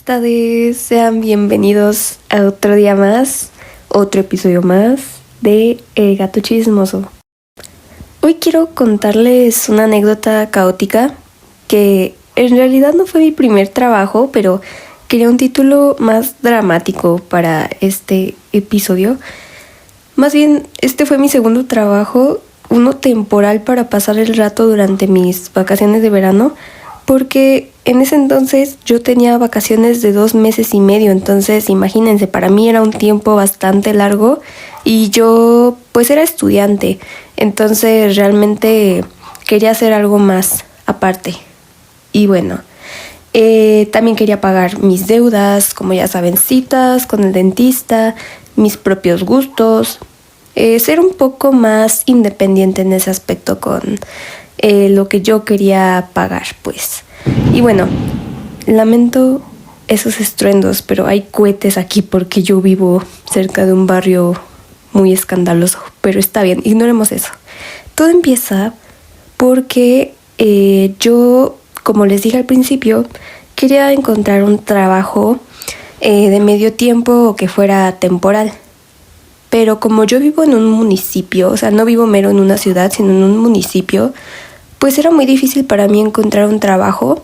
tardes, sean bienvenidos a otro día más, otro episodio más de El Gato Chismoso. Hoy quiero contarles una anécdota caótica que en realidad no fue mi primer trabajo, pero quería un título más dramático para este episodio. Más bien, este fue mi segundo trabajo, uno temporal para pasar el rato durante mis vacaciones de verano, porque en ese entonces yo tenía vacaciones de 2 meses y medio, entonces imagínense, para mí era un tiempo bastante largo y yo pues era estudiante, entonces realmente quería hacer algo más aparte. Y bueno, también quería pagar mis deudas, como ya saben, citas con el dentista, mis propios gustos, ser un poco más independiente en ese aspecto con lo que yo quería pagar, pues. Y bueno, lamento esos estruendos, pero hay cohetes aquí porque yo vivo cerca de un barrio muy escandaloso, pero está bien, ignoremos eso. Todo empieza porque yo, como les dije al principio, quería encontrar un trabajo de medio tiempo o que fuera temporal. Pero como yo vivo en un municipio, o sea, no vivo mero en una ciudad, sino en un municipio, pues era muy difícil para mí encontrar un trabajo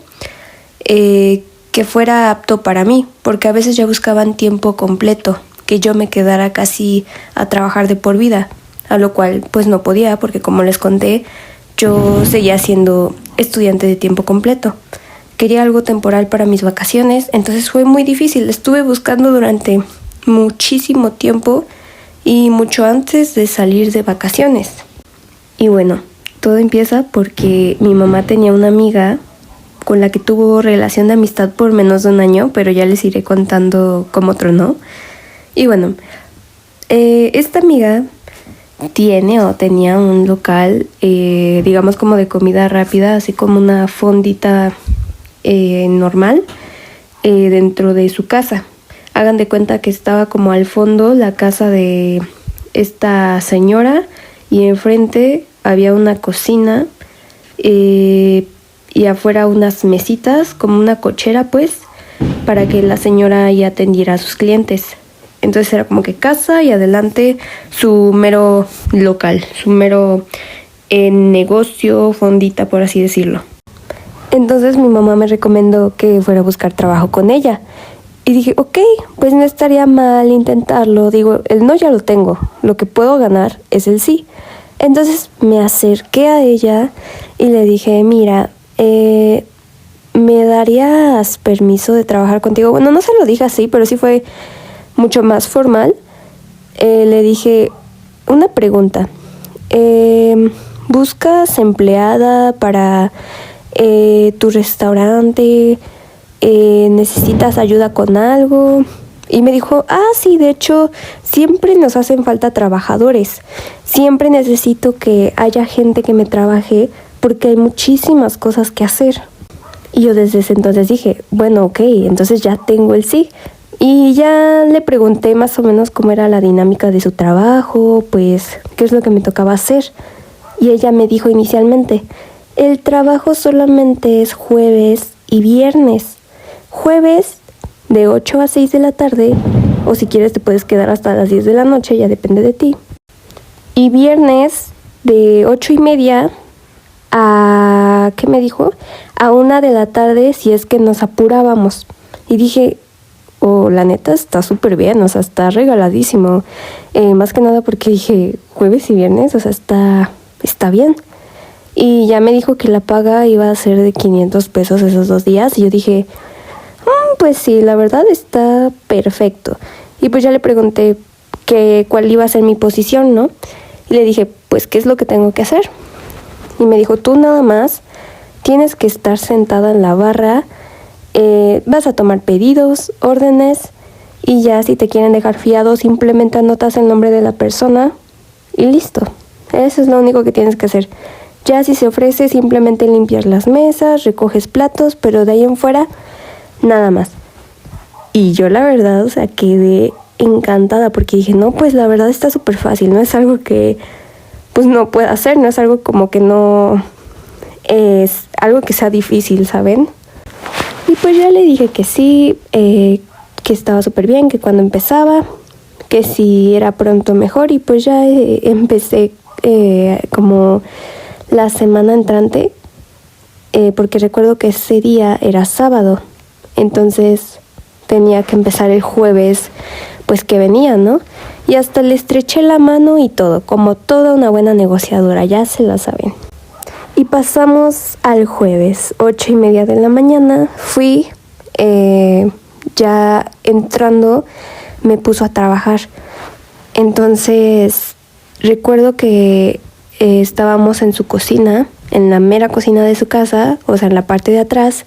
que fuera apto para mí, porque a veces ya buscaban tiempo completo, que yo me quedara casi a trabajar de por vida, a lo cual pues no podía, porque como les conté, yo seguía siendo estudiante de tiempo completo. Quería algo temporal para mis vacaciones, entonces fue muy difícil. Estuve buscando durante muchísimo tiempo y mucho antes de salir de vacaciones. Y bueno, todo empieza porque mi mamá tenía una amiga con la que tuvo relación de amistad por menos de un año, pero ya les iré contando cómo tronó. Y bueno, esta amiga tenía un local, digamos como de comida rápida, así como una fondita normal dentro de su casa. Hagan de cuenta que estaba como al fondo la casa de esta señora y enfrente había una cocina y afuera unas mesitas, como una cochera pues, para que la señora ya atendiera a sus clientes. Entonces era como que casa y adelante su mero local, su mero negocio, fondita por así decirlo. Entonces mi mamá me recomendó que fuera a buscar trabajo con ella. Y dije, ok, pues no estaría mal intentarlo. Digo, el no ya lo tengo, lo que puedo ganar es el sí. Entonces me acerqué a ella y le dije, mira, ¿me darías permiso de trabajar contigo? Bueno, no se lo dije así, pero sí fue mucho más formal. Le dije, una pregunta, ¿buscas empleada para tu restaurante? ¿Necesitas ayuda con algo? Y me dijo, sí, de hecho, siempre nos hacen falta trabajadores. Siempre necesito que haya gente que me trabaje porque hay muchísimas cosas que hacer. Y yo desde ese entonces dije, bueno, ok, entonces ya tengo el sí. Y ya le pregunté más o menos cómo era la dinámica de su trabajo, pues qué es lo que me tocaba hacer. Y ella me dijo inicialmente, el trabajo solamente es jueves y viernes. Jueves de 8 a 6 de la tarde, o si quieres te puedes quedar hasta las 10 de la noche, ya depende de ti. Y viernes de 8:30 a, ¿qué me dijo? A 1 de la tarde si es que nos apurábamos. Y dije, la neta está súper bien, o sea, está regaladísimo. Más que nada porque dije, jueves y viernes, o sea, está bien. Y ya me dijo que la paga iba a ser de 500 pesos esos 2 días. Y yo dije, pues sí, la verdad está perfecto. Y pues ya le pregunté cuál iba a ser mi posición, ¿no? Y le dije, pues, ¿qué es lo que tengo que hacer? Y me dijo, tú nada más tienes que estar sentada en la barra, vas a tomar pedidos, órdenes, y ya si te quieren dejar fiado, simplemente anotas el nombre de la persona y listo. Eso es lo único que tienes que hacer. Ya si se ofrece, simplemente limpiar las mesas, recoges platos, pero de ahí en fuera, nada más. Y yo la verdad, o sea, quedé encantada porque dije, no, pues la verdad está súper fácil, no es algo que pues no pueda hacer, no es algo como que no es algo que sea difícil, ¿saben? Y pues ya le dije que sí, que estaba súper bien, que cuando empezaba, que si era pronto mejor. Y pues ya empecé como la semana entrante, porque recuerdo que ese día era sábado, entonces tenía que empezar el jueves, pues que venía, ¿no? Y hasta le estreché la mano y todo, como toda una buena negociadora, ya se la saben. Y pasamos al jueves, 8:30 de la mañana, fui, ya entrando me puso a trabajar. Entonces recuerdo que estábamos en su cocina, en la mera cocina de su casa, o sea, en la parte de atrás,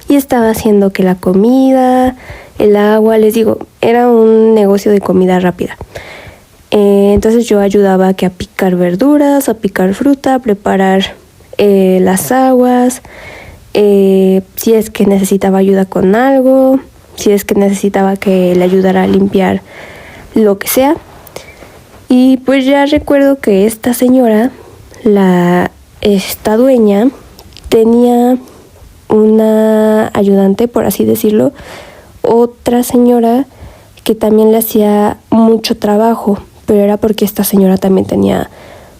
y estaba haciendo que la comida, el agua, les digo, era un negocio de comida rápida. Entonces yo ayudaba que a picar verduras, a picar fruta, a preparar las aguas, si es que necesitaba ayuda con algo, si es que necesitaba que le ayudara a limpiar lo que sea. Y pues ya recuerdo que esta señora, esta dueña, tenía una ayudante, por así decirlo, otra señora que también le hacía mucho trabajo, pero era porque esta señora también tenía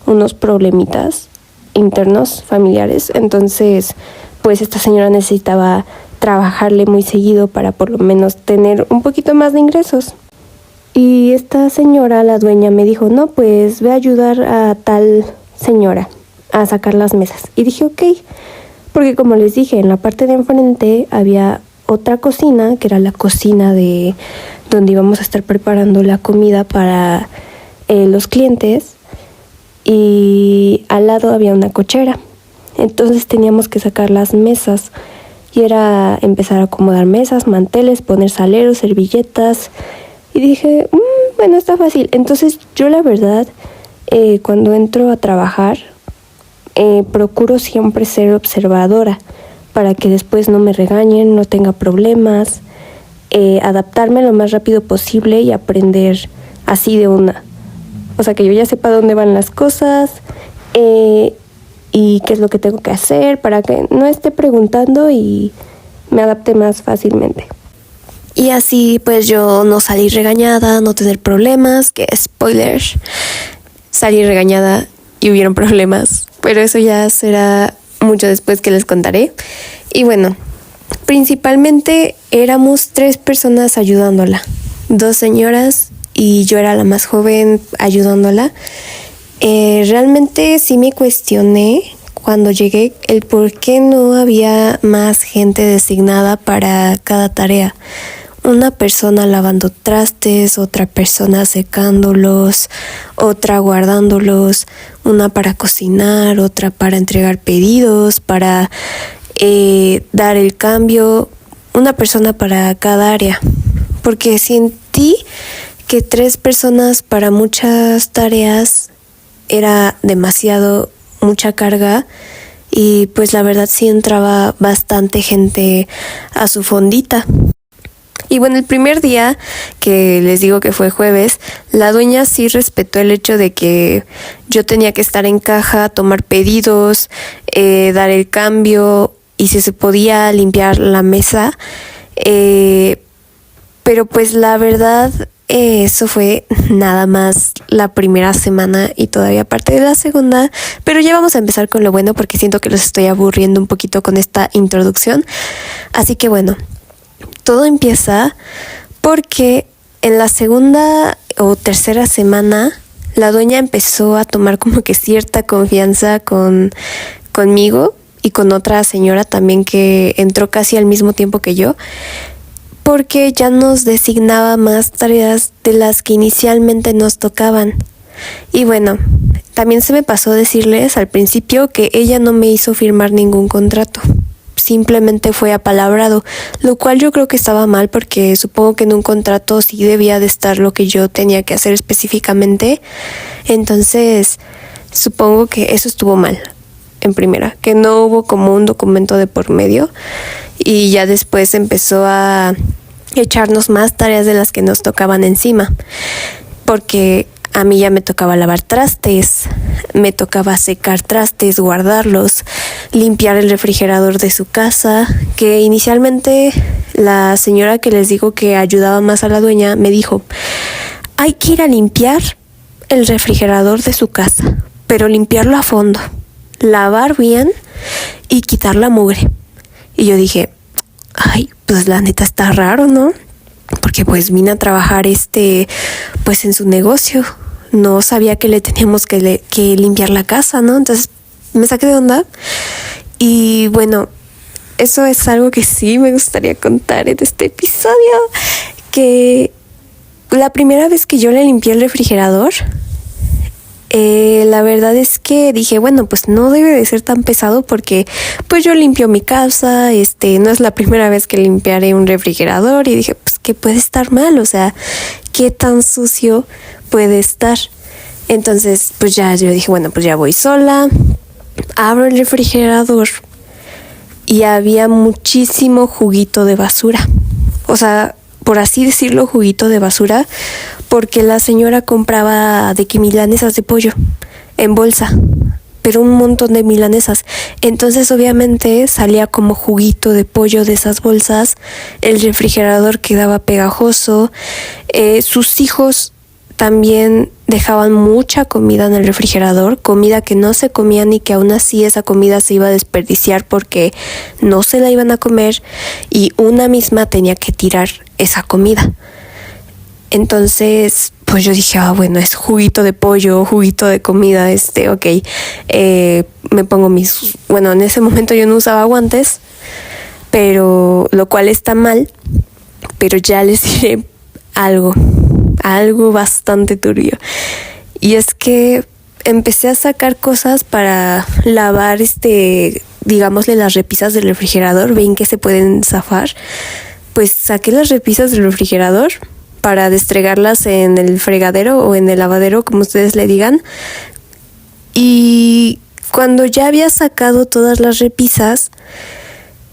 unos problemitas internos familiares. Entonces pues esta señora necesitaba trabajarle muy seguido para por lo menos tener un poquito más de ingresos. Y esta señora, la dueña, me dijo, no, pues ve a ayudar a tal señora a sacar las mesas. Y dije, ok, porque como les dije, en la parte de enfrente había otra cocina, que era la cocina de donde íbamos a estar preparando la comida para los clientes, y al lado había una cochera. Entonces teníamos que sacar las mesas y era empezar a acomodar mesas, manteles, poner saleros, servilletas. Y dije, bueno, está fácil. Entonces yo la verdad, cuando entro a trabajar, procuro siempre ser observadora para que después no me regañen, no tenga problemas, adaptarme lo más rápido posible y aprender así de una. O sea, que yo ya sepa dónde van las cosas y qué es lo que tengo que hacer para que no esté preguntando y me adapte más fácilmente. Y así pues yo no salí regañada, no tener problemas, que spoiler, salí regañada y hubieron problemas, pero eso ya será mucho después que les contaré. Y bueno, principalmente éramos 3 personas ayudándola, 2 señoras y yo era la más joven ayudándola. Realmente sí me cuestioné cuando llegué el por qué no había más gente designada para cada tarea. Una persona lavando trastes, otra persona secándolos, otra guardándolos, una para cocinar, otra para entregar pedidos, para dar el cambio, una persona para cada área. Porque sentí que 3 personas para muchas tareas era demasiado, mucha carga, y pues la verdad sí entraba bastante gente a su fondita. Y bueno, el primer día, que les digo que fue jueves, la dueña sí respetó el hecho de que yo tenía que estar en caja, tomar pedidos, dar el cambio y si se podía limpiar la mesa. Pero pues la verdad, eso fue nada más la primera semana y todavía parte de la segunda. Pero ya vamos a empezar con lo bueno porque siento que los estoy aburriendo un poquito con esta introducción. Así que bueno, todo empieza porque en la segunda o tercera semana la dueña empezó a tomar como que cierta confianza conmigo y con otra señora también que entró casi al mismo tiempo que yo, porque ya nos designaba más tareas de las que inicialmente nos tocaban. Y bueno, también se me pasó decirles al principio que ella no me hizo firmar ningún contrato. Simplemente fue apalabrado, lo cual yo creo que estaba mal porque supongo que en un contrato sí debía de estar lo que yo tenía que hacer específicamente. Entonces, supongo que eso estuvo mal, en primera, que no hubo como un documento de por medio y ya después empezó a echarnos más tareas de las que nos tocaban encima. Porque a mí ya me tocaba lavar trastes, me tocaba secar trastes, guardarlos, limpiar el refrigerador de su casa, que inicialmente la señora que les digo que ayudaba más a la dueña me dijo, hay que ir a limpiar el refrigerador de su casa, pero limpiarlo a fondo, lavar bien y quitar la mugre. Y yo dije, ay, pues la neta está raro, ¿no? Porque pues vine a trabajar pues en su negocio. No sabía que le teníamos que limpiar la casa, ¿no? Entonces me saqué de onda. Y bueno, eso es algo que sí me gustaría contar en este episodio. Que la primera vez que yo le limpié el refrigerador, la verdad es que dije, bueno, pues no debe de ser tan pesado porque pues yo limpio mi casa, no es la primera vez que limpiaré un refrigerador y dije, pues que puede estar mal, o sea, ¿qué tan sucio puede estar? Entonces, pues ya yo dije, bueno, pues ya voy sola, abro el refrigerador y había muchísimo juguito de basura, o sea, por así decirlo, juguito de basura, porque la señora compraba de que milanesas de pollo en bolsa, pero un montón de milanesas. Entonces obviamente salía como juguito de pollo de esas bolsas, el refrigerador quedaba pegajoso, sus hijos también dejaban mucha comida en el refrigerador, comida que no se comían y que aún así esa comida se iba a desperdiciar porque no se la iban a comer y una misma tenía que tirar esa comida. Entonces, pues yo dije, bueno, es juguito de pollo, juguito de comida, ok. Me pongo bueno, en ese momento yo no usaba guantes, pero lo cual está mal, pero ya les diré algo bastante turbio. Y es que empecé a sacar cosas para lavar, digámosle, las repisas del refrigerador. Ven que se pueden zafar. Pues saqué las repisas del refrigerador para destregarlas en el fregadero o en el lavadero, como ustedes le digan. Y cuando ya había sacado todas las repisas,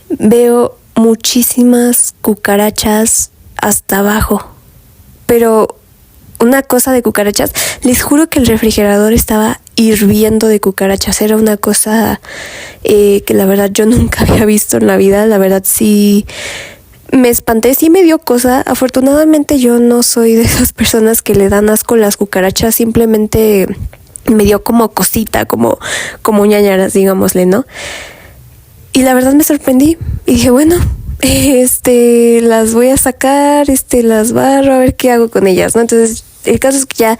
veo muchísimas cucarachas hasta abajo. Pero una cosa de cucarachas, les juro que el refrigerador estaba hirviendo de cucarachas. Era una cosa que la verdad yo nunca había visto en la vida. La verdad sí me espanté, sí me dio cosa. Afortunadamente yo no soy de esas personas que le dan asco las cucarachas. Simplemente me dio como cosita, como ñañaras, digámosle, ¿no? Y la verdad me sorprendí y dije, bueno, las voy a sacar, las barro, a ver qué hago con ellas, ¿no? Entonces, el caso es que ya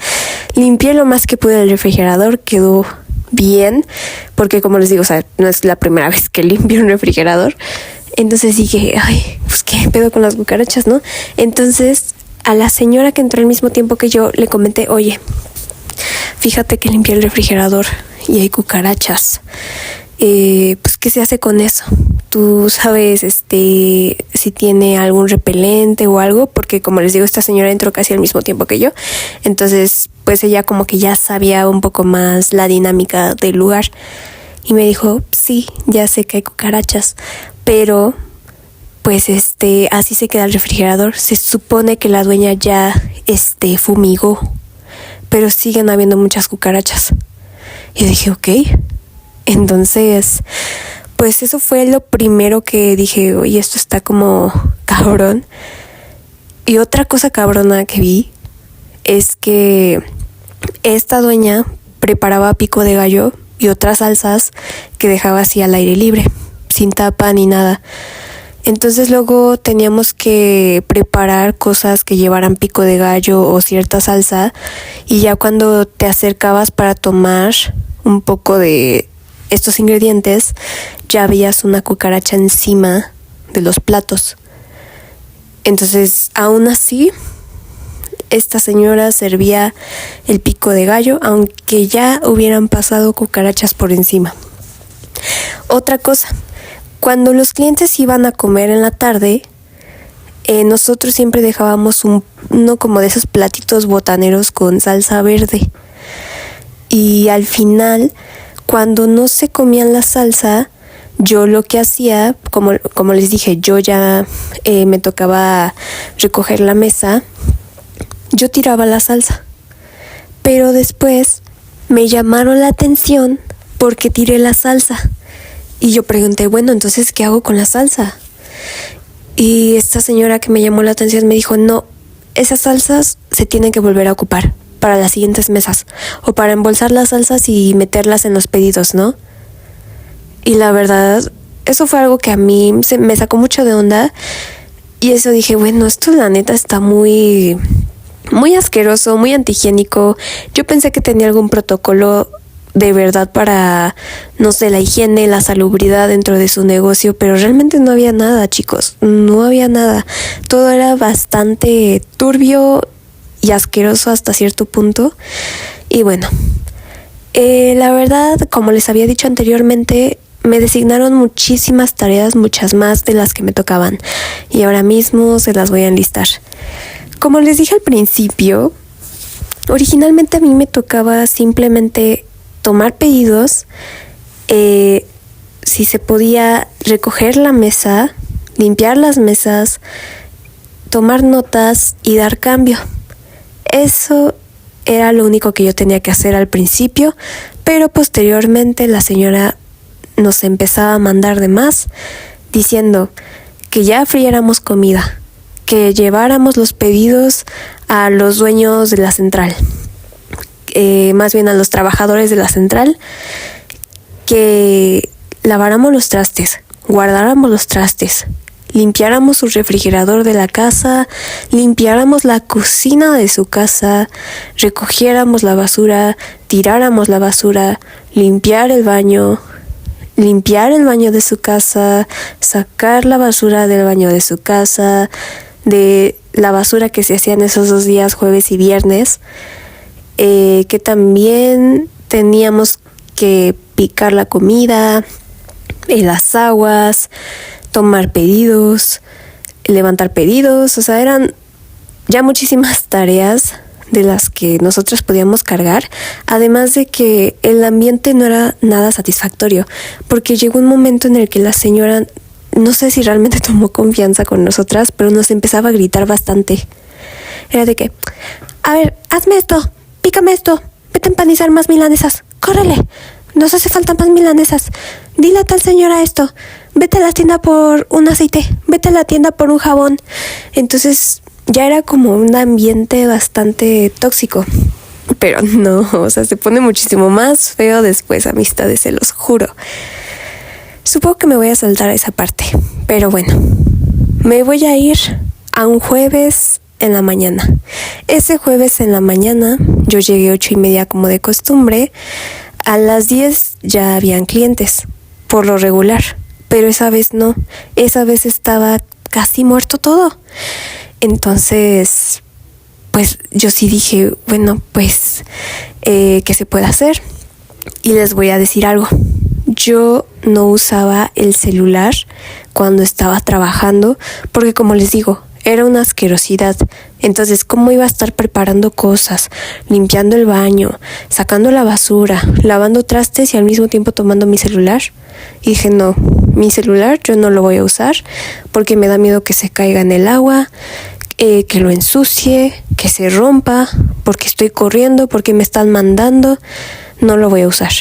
limpié lo más que pude el refrigerador, quedó bien, porque como les digo, o sea, no es la primera vez que limpio un refrigerador. Entonces dije, ay, pues qué pedo con las cucarachas, ¿no? Entonces, a la señora que entró al mismo tiempo que yo, le comenté, oye, fíjate que limpié el refrigerador y hay cucarachas. Pues, ¿qué se hace con eso? Tú sabes, si tiene algún repelente o algo, porque como les digo, esta señora entró casi al mismo tiempo que yo. Entonces, pues ella como que ya sabía un poco más la dinámica del lugar. Y me dijo, sí, ya sé que hay cucarachas, pero pues así se queda el refrigerador. Se supone que la dueña ya fumigó, pero siguen habiendo muchas cucarachas. Y dije, ok. Entonces, pues eso fue lo primero que dije, oye, esto está como cabrón. Y otra cosa cabrona que vi es que esta dueña preparaba pico de gallo y otras salsas que dejaba así al aire libre, sin tapa ni nada. Entonces luego teníamos que preparar cosas que llevaran pico de gallo o cierta salsa, y ya cuando te acercabas para tomar un poco de estos ingredientes, ya veías una cucaracha encima de los platos. Entonces, aún así, esta señora servía el pico de gallo, aunque ya hubieran pasado cucarachas por encima. Otra cosa, cuando los clientes iban a comer en la tarde, nosotros siempre dejábamos uno como de esos platitos botaneros con salsa verde. Y al final, cuando no se comían la salsa, yo lo que hacía, como les dije, yo ya me tocaba recoger la mesa, yo tiraba la salsa. Pero después me llamaron la atención porque tiré la salsa. Y yo pregunté, bueno, entonces, ¿qué hago con la salsa? Y esta señora que me llamó la atención me dijo, no, esas salsas se tienen que volver a ocupar para las siguientes mesas. O para embolsar las salsas y meterlas en los pedidos, ¿no? Y la verdad, eso fue algo que a mí me sacó mucho de onda. Y eso dije, bueno, esto la neta está muy asqueroso, muy antihigiénico. Yo pensé que tenía algún protocolo de verdad para, no sé, la higiene, la salubridad dentro de su negocio, pero realmente no había nada, chicos, no había nada. Todo era bastante turbio y asqueroso hasta cierto punto. Y bueno, la verdad, como les había dicho anteriormente, me designaron muchísimas tareas, muchas más de las que me tocaban, y ahora mismo se las voy a enlistar. Como les dije al principio, originalmente a mí me tocaba simplemente tomar pedidos, si se podía recoger la mesa, limpiar las mesas, tomar notas y dar cambio. Eso era lo único que yo tenía que hacer al principio, pero posteriormente la señora nos empezaba a mandar de más, diciendo que ya friéramos comida, que lleváramos los pedidos a los dueños de la central, más bien a los trabajadores de la central, que laváramos los trastes, guardáramos los trastes, limpiáramos su refrigerador de la casa, limpiáramos la cocina de su casa, recogiéramos la basura, tiráramos la basura, limpiar el baño de su casa, sacar la basura del baño de su casa, de la basura que se hacían esos 2 días, jueves y viernes, que también teníamos que picar la comida, las aguas, tomar pedidos, levantar pedidos. O sea, eran ya muchísimas tareas de las que nosotros podíamos cargar, además de que el ambiente no era nada satisfactorio, porque llegó un momento en el que la señora, no sé si realmente tomó confianza con nosotras, pero nos empezaba a gritar bastante. Era de que, a ver, hazme esto, pícame esto, vete a empanizar más milanesas, córrele, nos hace falta más milanesas, dile a tal señora esto, vete a la tienda por un aceite, vete a la tienda por un jabón. Entonces ya era como un ambiente bastante tóxico, pero no, o sea, se pone muchísimo más feo después, amistades, se los juro. Supongo que me voy a saltar a esa parte, pero bueno, me voy a ir a un jueves en la mañana. Ese jueves en la mañana yo llegué 8:30 como de costumbre. A las 10 ya habían clientes, por lo regular, pero esa vez no, esa vez estaba casi muerto todo. Entonces, pues yo sí dije, bueno, pues, ¿qué se puede hacer? Y les voy a decir algo. Yo no usaba el celular cuando estaba trabajando, porque como les digo, era una asquerosidad. Entonces, ¿cómo iba a estar preparando cosas, limpiando el baño, sacando la basura, lavando trastes y al mismo tiempo tomando mi celular? Y dije, no, mi celular yo no lo voy a usar porque me da miedo que se caiga en el agua, que lo ensucie, que se rompa, porque estoy corriendo, porque me están mandando. No lo voy a usar.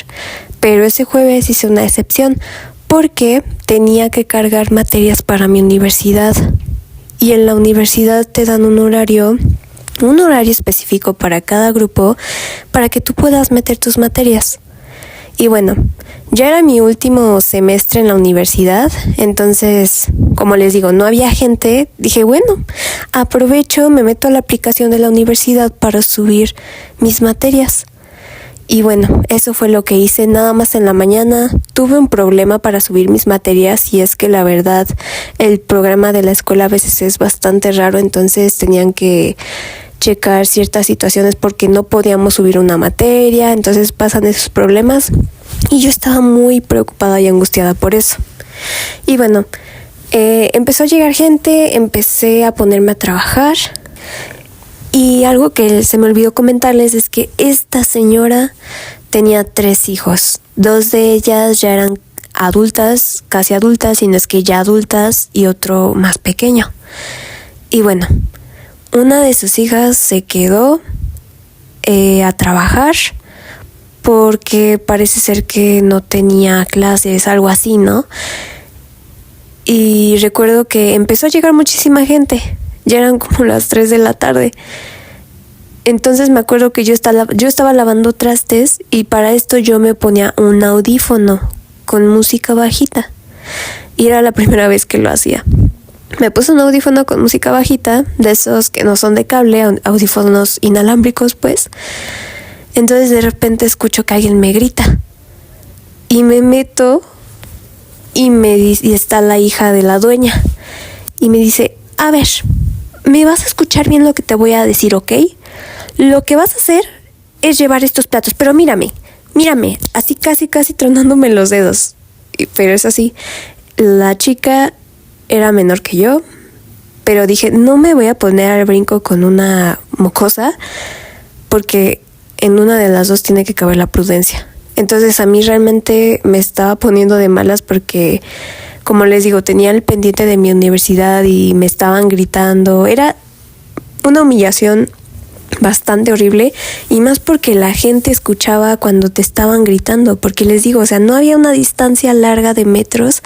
Pero ese jueves hice una excepción porque tenía que cargar materias para mi universidad. Y en la universidad te dan un horario específico para cada grupo para que tú puedas meter tus materias. Y bueno, ya era mi último semestre en la universidad, entonces, como les digo, no había gente. Dije, bueno, aprovecho, me meto a la aplicación de la universidad para subir mis materias. Y bueno, eso fue lo que hice nada más en la mañana. Tuve un problema para subir mis materias y es que la verdad el programa de la escuela a veces es bastante raro, entonces tenían que checar ciertas situaciones porque no podíamos subir una materia, entonces pasan esos problemas y yo estaba muy preocupada y angustiada por eso. Y bueno, empezó a llegar gente, empecé a ponerme a trabajar. Y algo que se me olvidó comentarles es que esta señora tenía 3 hijos. 2 de ellas ya eran adultas, casi adultas, si no es que ya adultas, y otro más pequeño. Y bueno, una de sus hijas se quedó a trabajar porque parece ser que no tenía clases, algo así, ¿no? Y recuerdo que empezó a llegar muchísima gente, ya eran como las 3 de la tarde. Entonces me acuerdo que yo estaba lavando trastes y para esto yo me ponía un audífono con música bajita. Y era la primera vez que lo hacía. Me puse un audífono con música bajita, de esos que no son de cable, audífonos inalámbricos pues. Entonces de repente escucho que alguien me grita. Y me meto y está la hija de la dueña. Y me dice, a ver, me vas a escuchar bien lo que te voy a decir, ¿ok? Lo que vas a hacer es llevar estos platos, pero mírame, así casi tronándome los dedos. Pero es así, la chica era menor que yo, pero dije, no me voy a poner al brinco con una mocosa, porque en una de las dos tiene que caber la prudencia. Entonces a mí realmente me estaba poniendo de malas porque, como les digo, tenía el pendiente de mi universidad y me estaban gritando. Era una humillación bastante horrible, y más porque la gente escuchaba cuando te estaban gritando, porque les digo, o sea, no había una distancia larga de metros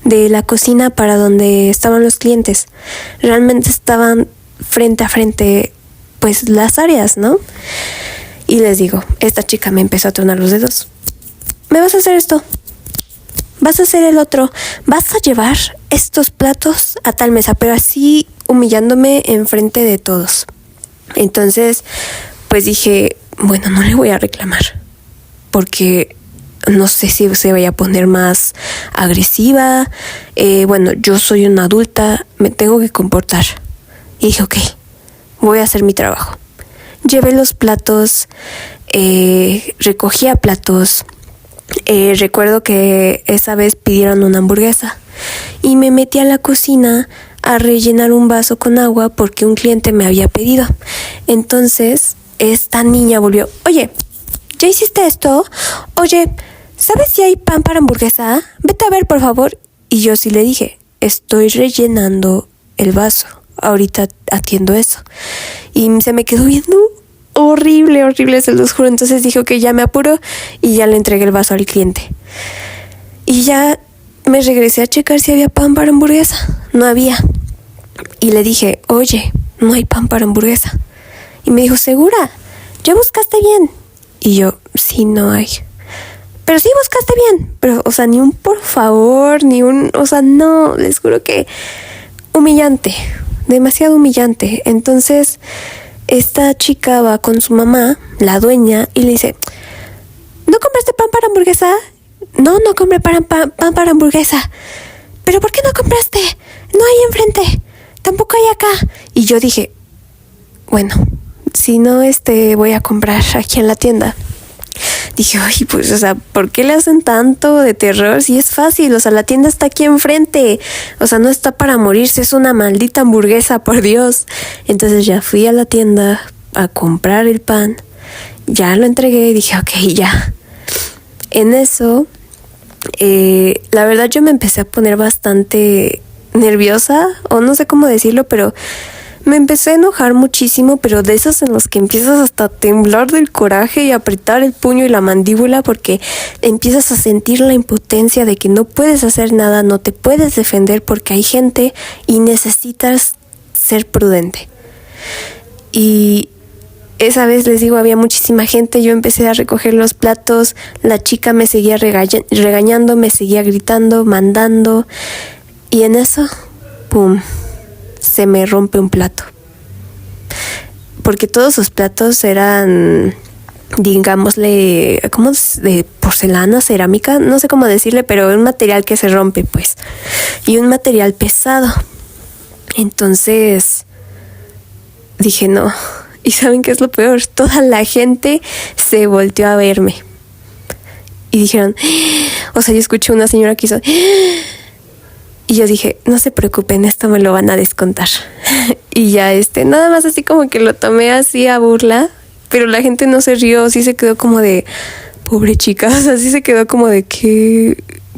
de la cocina para donde estaban los clientes. Realmente estaban frente a frente, pues, las áreas, ¿no? Y les digo, esta chica me empezó a tronar los dedos. ¿Me vas a hacer esto? ¿Vas a hacer el otro? ¿Vas a llevar estos platos a tal mesa? Pero así humillándome enfrente de todos. Entonces, pues dije, bueno, no le voy a reclamar, porque no sé si se vaya a poner más agresiva. Bueno, yo soy una adulta, me tengo que comportar. Y dije, ok, voy a hacer mi trabajo. Llevé los platos, recogía platos. Recuerdo que esa vez pidieron una hamburguesa y me metí a la cocina a rellenar un vaso con agua porque un cliente me había pedido. Entonces esta niña volvió, oye, ¿ya hiciste esto? Oye, ¿sabes si hay pan para hamburguesa? Vete a ver, por favor. Y yo sí le dije, estoy rellenando el vaso, ahorita atiendo eso. Y se me quedó viendo horrible, se los juro. Entonces dije, ok, ya me apuro, y ya le entregué el vaso al cliente. Y ya me regresé a checar si había pan para hamburguesa. No había. Y le dije, oye, no hay pan para hamburguesa. Y me dijo, ¿segura? ¿Ya buscaste bien? Y yo, sí, no hay. Pero sí buscaste bien. Pero, o sea, ni un por favor, ni un... O sea, no, les juro que humillante. Demasiado humillante. Entonces, esta chica va con su mamá, la dueña, y le dice, ¿no compraste pan para hamburguesa? No compré pan para hamburguesa. ¿Pero por qué no compraste? No hay enfrente. Tampoco hay acá. Y yo dije, bueno, si no, voy a comprar aquí en la tienda. Dije, oye, pues, o sea, ¿por qué le hacen tanto de terror si es fácil? O sea, la tienda está aquí enfrente. O sea, no está para morirse, es una maldita hamburguesa, por Dios. Entonces ya fui a la tienda a comprar el pan. Ya lo entregué y dije, ok, ya. En eso, la verdad yo me empecé a poner bastante nerviosa, o no sé cómo decirlo, pero me empecé a enojar muchísimo, pero de esos en los que empiezas hasta a temblar del coraje y apretar el puño y la mandíbula porque empiezas a sentir la impotencia de que no puedes hacer nada, no te puedes defender porque hay gente y necesitas ser prudente. Y esa vez, les digo, había muchísima gente, yo empecé a recoger los platos, la chica me seguía regañando, me seguía gritando, mandando, y en eso, ¡pum!, se me rompe un plato. Porque todos sus platos eran, digámosle, ¿cómo? De porcelana, cerámica, no sé cómo decirle, pero un material que se rompe, pues, y un material pesado. Entonces dije, no. ¿Y saben qué es lo peor? Toda la gente se volteó a verme. Y dijeron, o sea, yo escuché una señora que hizo, y yo dije, no se preocupen, esto me lo van a descontar. Y ya nada más así como que lo tomé así a burla, pero la gente no se rió, sí se quedó como de, pobre chica, o sea, sí se quedó como de,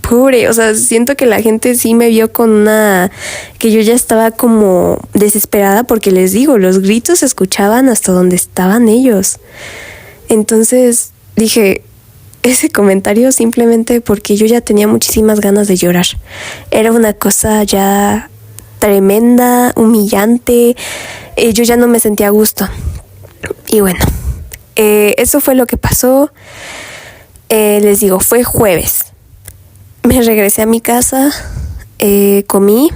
pobre, o sea, siento que la gente sí me vio con que yo ya estaba como desesperada porque les digo, los gritos se escuchaban hasta donde estaban ellos. Entonces dije, ese comentario simplemente porque yo ya tenía muchísimas ganas de llorar. Era una cosa ya tremenda, humillante, yo ya no me sentía a gusto. Y bueno, eso fue lo que pasó. Les digo, fue jueves. Me regresé a mi casa, comí,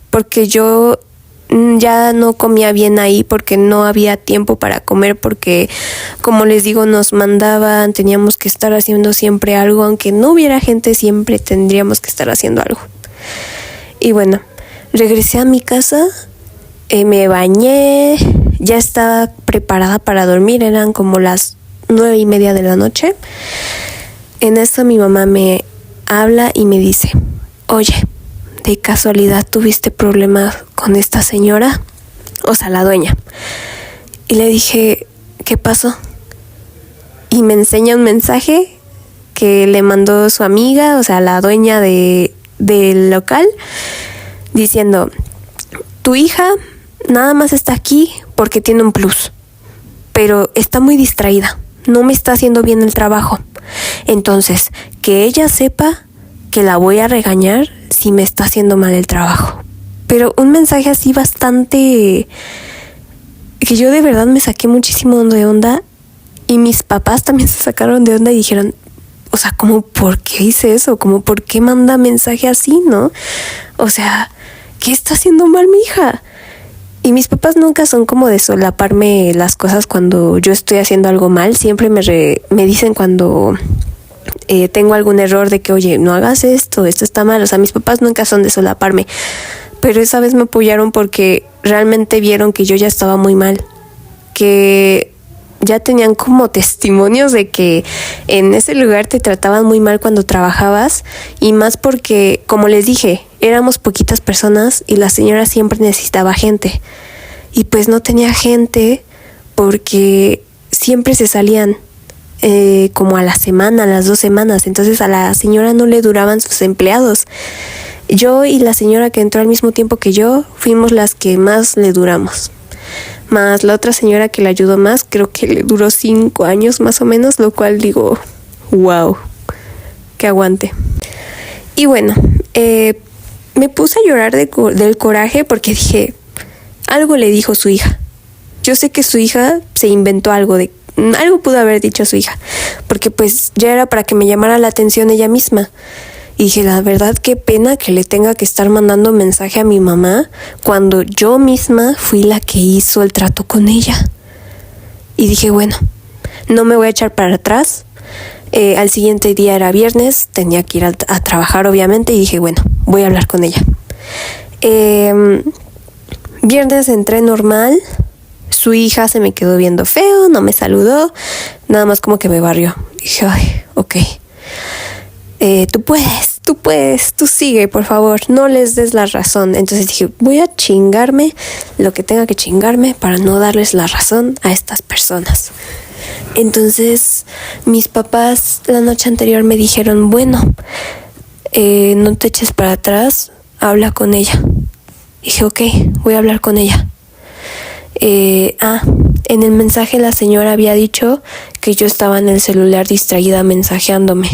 porque yo ya no comía bien ahí porque no había tiempo para comer, porque como les digo, nos mandaban, teníamos que estar haciendo siempre algo, aunque no hubiera gente, siempre tendríamos que estar haciendo algo. Y bueno, regresé a mi casa, me bañé, ya estaba preparada para dormir, eran como las 9:30 de la noche. En eso mi mamá me habla y me dice, oye, ¿de casualidad tuviste problemas con esta señora? O sea, la dueña. Y le dije, ¿qué pasó? Y me enseña un mensaje que le mandó su amiga, o sea, la dueña del local, diciendo, tu hija nada más está aquí porque tiene un plus, pero está muy distraída, no me está haciendo bien el trabajo. Entonces, que ella sepa que la voy a regañar si me está haciendo mal el trabajo. Pero un mensaje así bastante... que yo de verdad me saqué muchísimo de onda, y mis papás también se sacaron de onda y dijeron, o sea, ¿cómo por qué hice eso? ¿Cómo por qué manda mensaje así, no? O sea, ¿qué está haciendo mal mi hija? Y mis papás nunca son como de solaparme las cosas cuando yo estoy haciendo algo mal. Siempre me dicen cuando tengo algún error de que, oye, no hagas esto está mal. O sea, mis papás nunca son de solaparme. Pero esa vez me apoyaron porque realmente vieron que yo ya estaba muy mal. Que ya tenían como testimonios de que en ese lugar te trataban muy mal cuando trabajabas. Y más porque, como les dije, éramos poquitas personas y la señora siempre necesitaba gente. Y pues no tenía gente porque siempre se salían como a la semana, a las 2 semanas. Entonces a la señora no le duraban sus empleados. Yo y la señora que entró al mismo tiempo que yo fuimos las que más le duramos. Más la otra señora que le ayudó más, creo que le duró 5 años más o menos, lo cual digo, wow, que aguante. Y bueno, me puse a llorar del coraje porque dije, algo le dijo su hija. Yo sé que su hija se inventó algo pudo haber dicho su hija, porque pues ya era para que me llamara la atención ella misma. Y dije, la verdad, qué pena que le tenga que estar mandando mensaje a mi mamá cuando yo misma fui la que hizo el trato con ella. Y dije, bueno, no me voy a echar para atrás. Al siguiente día era viernes, tenía que ir a trabajar obviamente, y dije, bueno, voy a hablar con ella. Viernes entré normal, su hija se me quedó viendo feo, no me saludó, nada más como que me barrió. Dije, ay, ok. Tú puedes, tú sigue, por favor, no les des la razón. Entonces dije, voy a chingarme lo que tenga que chingarme para no darles la razón a estas personas. Entonces mis papás la noche anterior me dijeron, bueno, no te eches para atrás, habla con ella. Dije, ok, voy a hablar con ella. En el mensaje la señora había dicho que yo estaba en el celular distraída mensajeándome.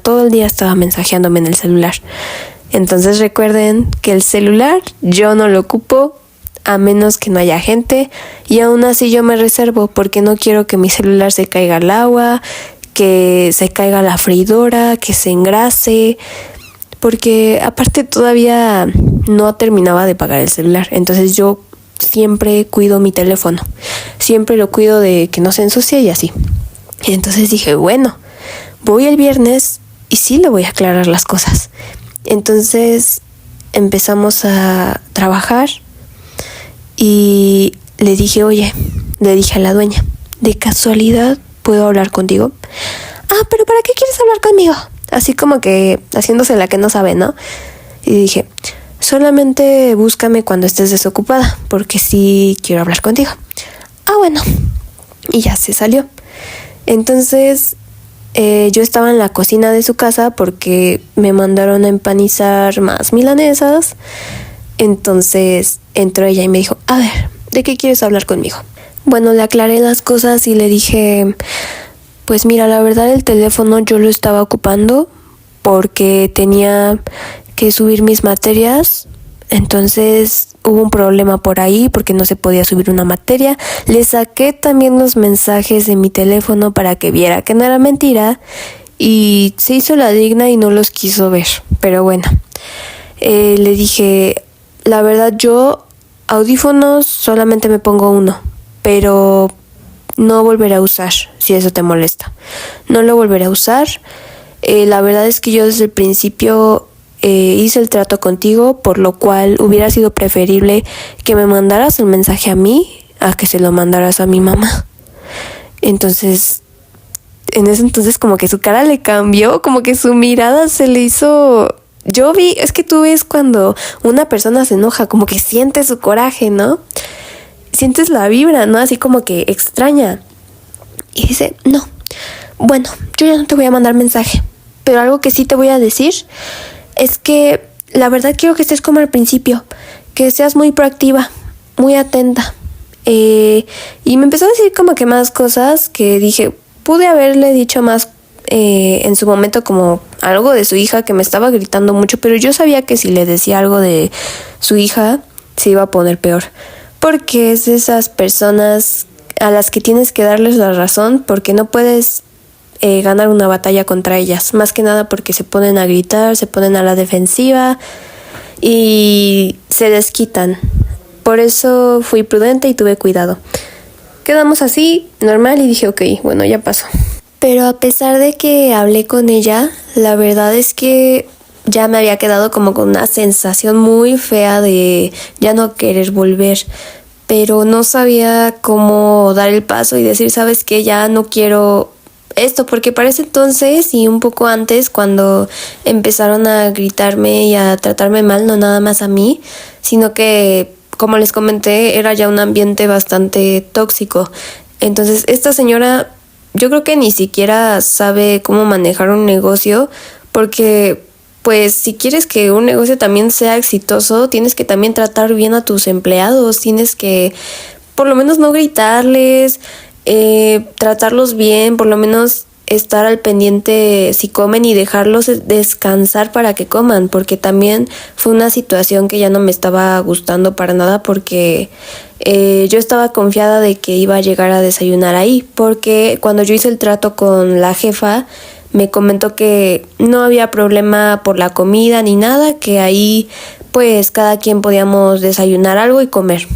Todo el día estaba mensajeándome en el celular. Entonces recuerden que el celular yo no lo ocupo a menos que no haya gente, y aún así yo me reservo porque no quiero que mi celular se caiga al agua, que se caiga la freidora, que se engrase, porque aparte todavía no terminaba de pagar el celular. Entonces yo siempre cuido mi teléfono, siempre lo cuido de que no se ensucie y así. Y entonces dije, bueno, voy el viernes y sí le voy a aclarar las cosas. Entonces empezamos a trabajar y le dije a la dueña, ¿de casualidad puedo hablar contigo? ¿Pero para qué quieres hablar conmigo? Así como que haciéndose la que no sabe, ¿no? Y dije, solamente búscame cuando estés desocupada, porque sí quiero hablar contigo. Bueno. Y ya se salió. Entonces Yo estaba en la cocina de su casa porque me mandaron a empanizar más milanesas. Entonces entró ella y me dijo, a ver, ¿de qué quieres hablar conmigo? Bueno, le aclaré las cosas y le dije, pues mira, la verdad el teléfono yo lo estaba ocupando porque tenía que subir mis materias. Entonces hubo un problema por ahí porque no se podía subir una materia. Le saqué también los mensajes de mi teléfono para que viera que no era mentira y se hizo la digna y no los quiso ver. Pero bueno, le dije, la verdad yo audífonos solamente me pongo uno, pero no volveré a usar si eso te molesta. No lo volveré a usar. La verdad es que yo desde el principio hice el trato contigo, por lo cual hubiera sido preferible que me mandaras el mensaje a mí a que se lo mandaras a mi mamá. Entonces, en ese entonces como que su cara le cambió, como que su mirada se le hizo... Yo vi, es que tú ves cuando una persona se enoja, como que sientes su coraje, ¿no? Sientes la vibra, ¿no? Así como que extraña. Y dice, no, bueno, yo ya no te voy a mandar mensaje, pero algo que sí te voy a decir es que la verdad quiero que estés como al principio, que seas muy proactiva, muy atenta. Y me empezó a decir como que más cosas que dije, pude haberle dicho más en su momento, como algo de su hija que me estaba gritando mucho, pero yo sabía que si le decía algo de su hija se iba a poner peor, porque es de esas personas a las que tienes que darles la razón porque no puedes ganar una batalla contra ellas, más que nada porque se ponen a gritar, se ponen a la defensiva y se desquitan. Por eso fui prudente y tuve cuidado. Quedamos así, normal, y dije, ok, bueno, ya pasó. Pero a pesar de que hablé con ella, la verdad es que ya me había quedado como con una sensación muy fea de ya no querer volver. Pero no sabía cómo dar el paso y decir, ¿sabes qué? Ya no quiero esto, porque para ese entonces y un poco antes, cuando empezaron a gritarme y a tratarme mal, no nada más a mí, sino que, como les comenté, era ya un ambiente bastante tóxico. Entonces, esta señora, yo creo que ni siquiera sabe cómo manejar un negocio, porque pues si quieres que un negocio también sea exitoso, tienes que también tratar bien a tus empleados, tienes que por lo menos no gritarles, tratarlos bien, por lo menos estar al pendiente si comen y dejarlos descansar para que coman, porque también fue una situación que ya no me estaba gustando para nada, porque yo estaba confiada de que iba a llegar a desayunar ahí, porque cuando yo hice el trato con la jefa, me comentó que no había problema por la comida ni nada, que ahí pues cada quien podíamos desayunar algo y comer.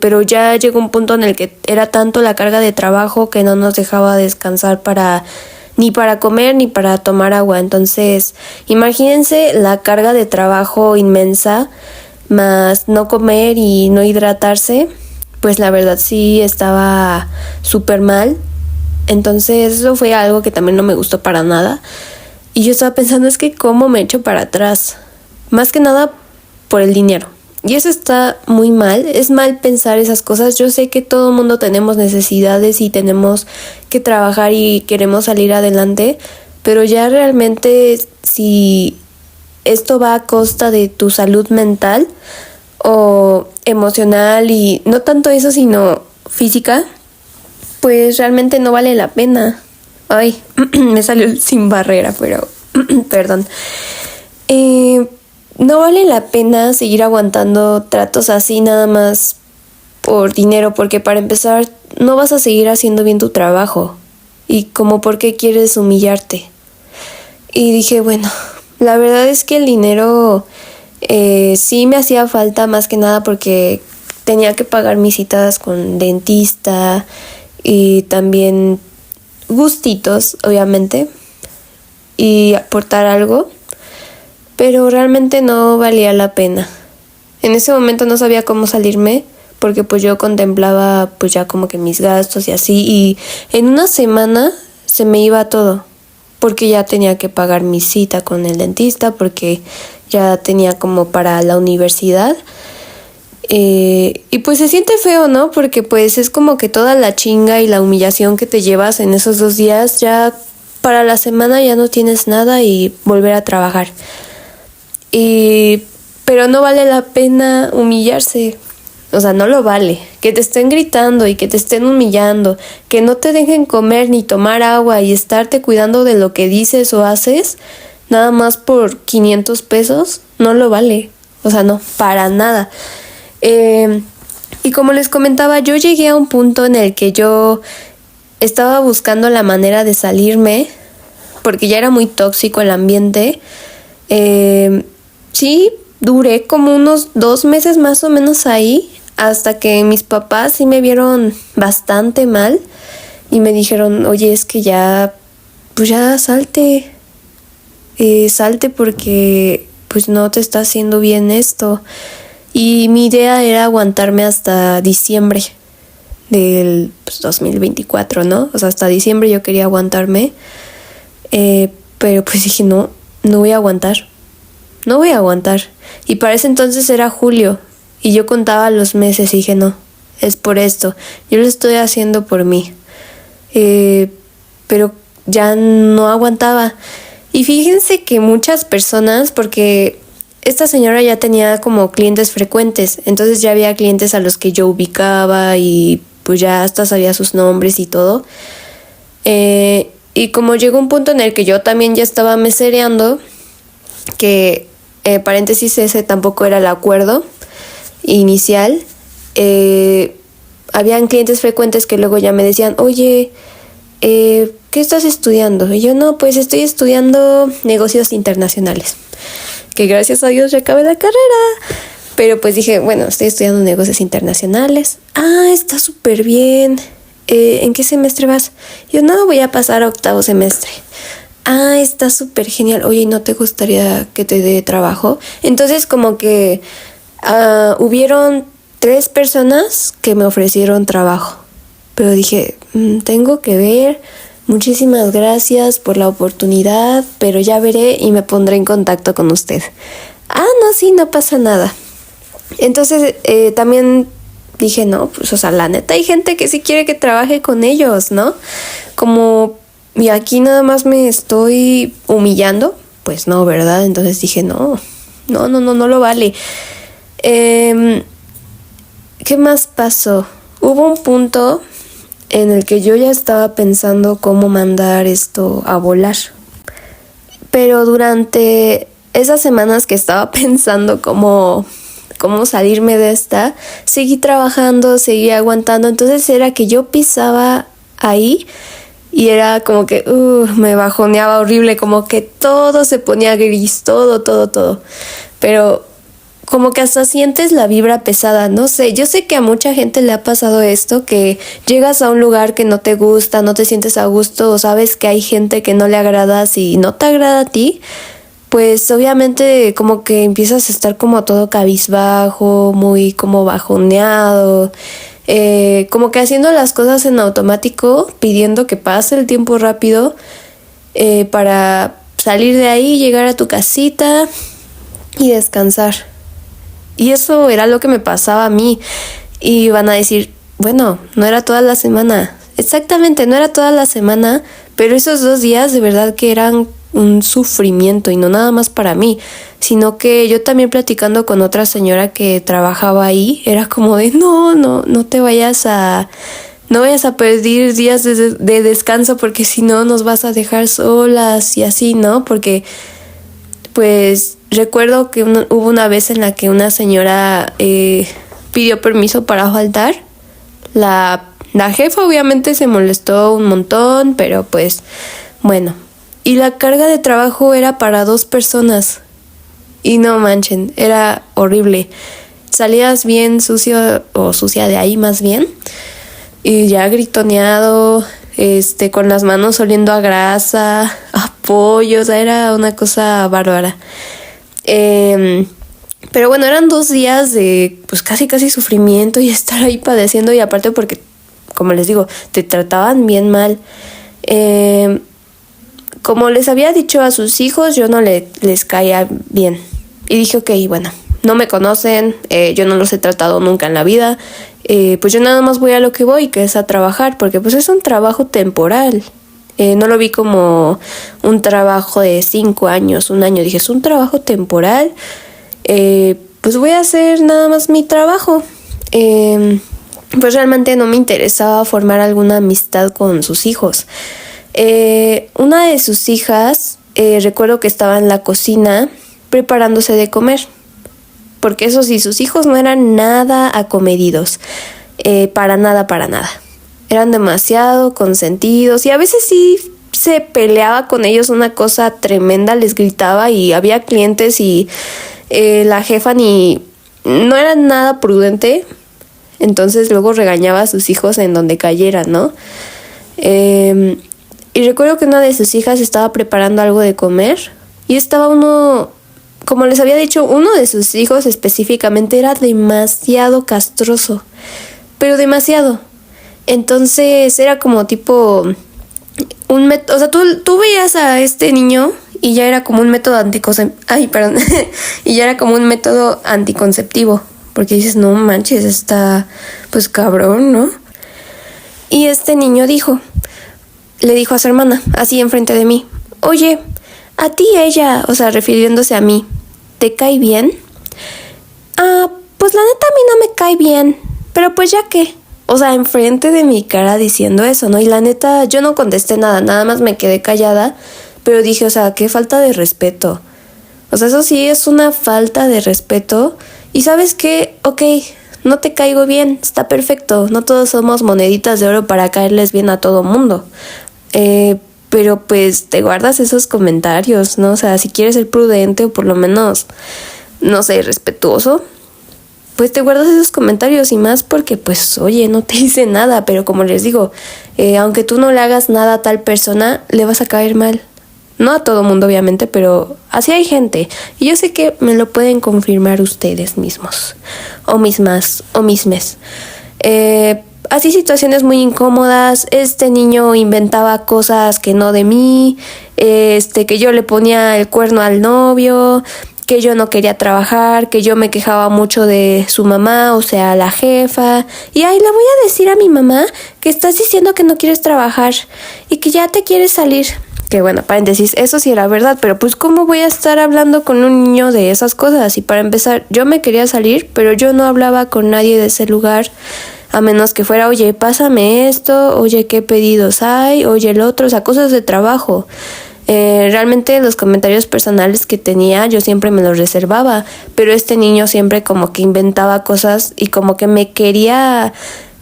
Pero ya llegó un punto en el que era tanto la carga de trabajo que no nos dejaba descansar ni para comer ni para tomar agua. Entonces, imagínense la carga de trabajo inmensa, más no comer y no hidratarse, pues la verdad sí estaba súper mal. Entonces eso fue algo que también no me gustó para nada. Y yo estaba pensando, es que cómo me echo para atrás. Más que nada por el dinero. Y eso está muy mal. Es mal pensar esas cosas. Yo sé que todo el mundo tenemos necesidades y tenemos que trabajar y queremos salir adelante. Pero ya realmente si esto va a costa de tu salud mental o emocional, y no tanto eso sino física, pues realmente no vale la pena. Ay, me salió sin barrera, pero perdón. No vale la pena seguir aguantando tratos así nada más por dinero, porque para empezar no vas a seguir haciendo bien tu trabajo. Y como por qué quieres humillarte. Y dije, bueno, la verdad es que el dinero sí me hacía falta, más que nada porque tenía que pagar mis citas con dentista y también gustitos, obviamente, y aportar algo, pero realmente no valía la pena. En ese momento no sabía cómo salirme, porque pues yo contemplaba pues ya como que mis gastos y así, y en una semana se me iba todo, porque ya tenía que pagar mi cita con el dentista, porque ya tenía como para la universidad. Y pues se siente feo, ¿no? Porque pues es como que toda la chinga y la humillación que te llevas en esos 2 días ya para la semana ya no tienes nada y volver a trabajar. Pero no vale la pena humillarse. O sea, no lo vale. Que te estén gritando y que te estén humillando, que no te dejen comer ni tomar agua y estarte cuidando de lo que dices o haces, nada más por 500 pesos, no lo vale. O sea, no, para nada. Y como les comentaba, yo llegué a un punto en el que yo estaba buscando la manera de salirme, porque ya era muy tóxico el ambiente. Sí, duré como unos 2 meses más o menos ahí, hasta que mis papás sí me vieron bastante mal y me dijeron, oye, es que ya, pues ya salte porque pues no te está haciendo bien esto. Y mi idea era aguantarme hasta diciembre del 2024, ¿no? O sea, hasta diciembre yo quería aguantarme, pero pues dije, no voy a aguantar. Y para ese entonces era julio. Y yo contaba los meses y dije, no, es por esto. Yo lo estoy haciendo por mí. Pero ya no aguantaba. Y fíjense que muchas personas, porque esta señora ya tenía como clientes frecuentes, entonces ya había clientes a los que yo ubicaba y pues ya hasta sabía sus nombres y todo. Y como llegó un punto en el que yo también ya estaba mesereando, que paréntesis, ese tampoco era el acuerdo inicial, habían clientes frecuentes que luego ya me decían, oye, ¿qué estás estudiando? Y yo, no, pues estoy estudiando negocios internacionales, que gracias a Dios ya acabé la carrera, pero pues dije, bueno, estoy estudiando negocios internacionales. Está súper bien. ¿En qué semestre vas? Yo, no, voy a pasar a 8º semestre. Está súper genial. Oye, ¿no te gustaría que te dé trabajo? Entonces como que hubieron 3 personas que me ofrecieron trabajo. Pero dije, tengo que ver. Muchísimas gracias por la oportunidad, pero ya veré y me pondré en contacto con usted. No, sí, no pasa nada. Entonces también dije, no, pues o sea, la neta hay gente que sí quiere que trabaje con ellos, ¿no? Y aquí nada más me estoy humillando, pues no, ¿verdad? Entonces dije, no lo vale. ¿Qué más pasó? Hubo un punto en el que yo ya estaba pensando cómo mandar esto a volar. Pero durante esas semanas que estaba pensando cómo salirme de esta, seguí trabajando, seguí aguantando. Entonces era que yo pisaba ahí y era como que me bajoneaba horrible, como que todo se ponía gris, todo. Pero como que hasta sientes la vibra pesada, no sé, yo sé que a mucha gente le ha pasado esto, que llegas a un lugar que no te gusta, no te sientes a gusto, o sabes que hay gente que no le agrada, si no te agrada a ti, pues obviamente como que empiezas a estar como todo cabizbajo, muy como bajoneado, como que haciendo las cosas en automático, pidiendo que pase el tiempo rápido para salir de ahí, llegar a tu casita y descansar. Y eso era lo que me pasaba a mí. Y van a decir, bueno, no era toda la semana. Exactamente, no era toda la semana, pero esos 2 días de verdad que eran un sufrimiento, y no nada más para mí, sino que yo también platicando con otra señora que trabajaba ahí, era como de no te vayas a pedir días de descanso, porque si no nos vas a dejar solas y así, ¿no? Porque pues recuerdo que hubo una vez en la que una señora pidió permiso para faltar. La jefa obviamente se molestó un montón, pero pues bueno. Y la carga de trabajo era para 2 personas. Y no manchen, era horrible. Salías bien sucio o sucia de ahí más bien. Y ya gritoneado, con las manos oliendo a grasa, a pollo, o sea, era una cosa bárbara. Pero bueno, eran 2 días de pues casi sufrimiento y estar ahí padeciendo, y aparte porque, como les digo, te trataban bien mal. Como les había dicho a sus hijos, yo no les caía bien. Y dije, ok, bueno, no me conocen, yo no los he tratado nunca en la vida, pues yo nada más voy a lo que voy, que es a trabajar, porque pues es un trabajo temporal. No lo vi como un trabajo de 5 años, un año. Dije, es un trabajo temporal, pues voy a hacer nada más mi trabajo. Pues realmente no me interesaba formar alguna amistad con sus hijos. Una de sus hijas, recuerdo que estaba en la cocina preparándose de comer, porque eso sí, sus hijos no eran nada acomedidos, para nada. Eran demasiado consentidos y a veces sí se peleaba con ellos una cosa tremenda, les gritaba y había clientes y la jefa no era nada prudente, entonces luego regañaba a sus hijos en donde cayeran, ¿no? Y recuerdo que una de sus hijas estaba preparando algo de comer y estaba como les había dicho, uno de sus hijos específicamente era demasiado castroso, pero demasiado. Entonces era como tipo o sea, tú veías a este niño y ya era como un método y ya era como un método anticonceptivo, porque dices, no manches, está pues cabrón, ¿no? Y este niño le dijo a su hermana, así enfrente de mí, oye, a ti ella, o sea, refiriéndose a mí, ¿te cae bien? Pues la neta a mí no me cae bien, pero pues ya qué. O sea, enfrente de mi cara diciendo eso, ¿no? Y la neta, yo no contesté nada más me quedé callada, pero dije, o sea, qué falta de respeto. O sea, eso sí es una falta de respeto. Y ¿sabes qué? Ok, no te caigo bien, está perfecto. No todos somos moneditas de oro para caerles bien a todo mundo. Pero pues te guardas esos comentarios, ¿no? O sea, si quieres ser prudente o por lo menos, no sé, respetuoso, pues te guardas esos comentarios y más porque, pues, oye, no te hice nada, pero como les digo, aunque tú no le hagas nada a tal persona, le vas a caer mal. No a todo mundo, obviamente, pero así hay gente. Y yo sé que me lo pueden confirmar ustedes mismos, o mismas, o mismes. Así situaciones muy incómodas. Este niño inventaba cosas que no de mí, que yo le ponía el cuerno al novio, que yo no quería trabajar, que yo me quejaba mucho de su mamá, o sea, la jefa. Y ahí le voy a decir a mi mamá que estás diciendo que no quieres trabajar y que ya te quieres salir. Que bueno, paréntesis, eso sí era verdad, pero pues ¿cómo voy a estar hablando con un niño de esas cosas? Y para empezar, yo me quería salir, pero yo no hablaba con nadie de ese lugar, a menos que fuera, oye, pásame esto, oye, ¿qué pedidos hay? Oye, el otro, o sea, cosas de trabajo. Realmente los comentarios personales que tenía yo siempre me los reservaba, pero este niño siempre como que inventaba cosas y como que me quería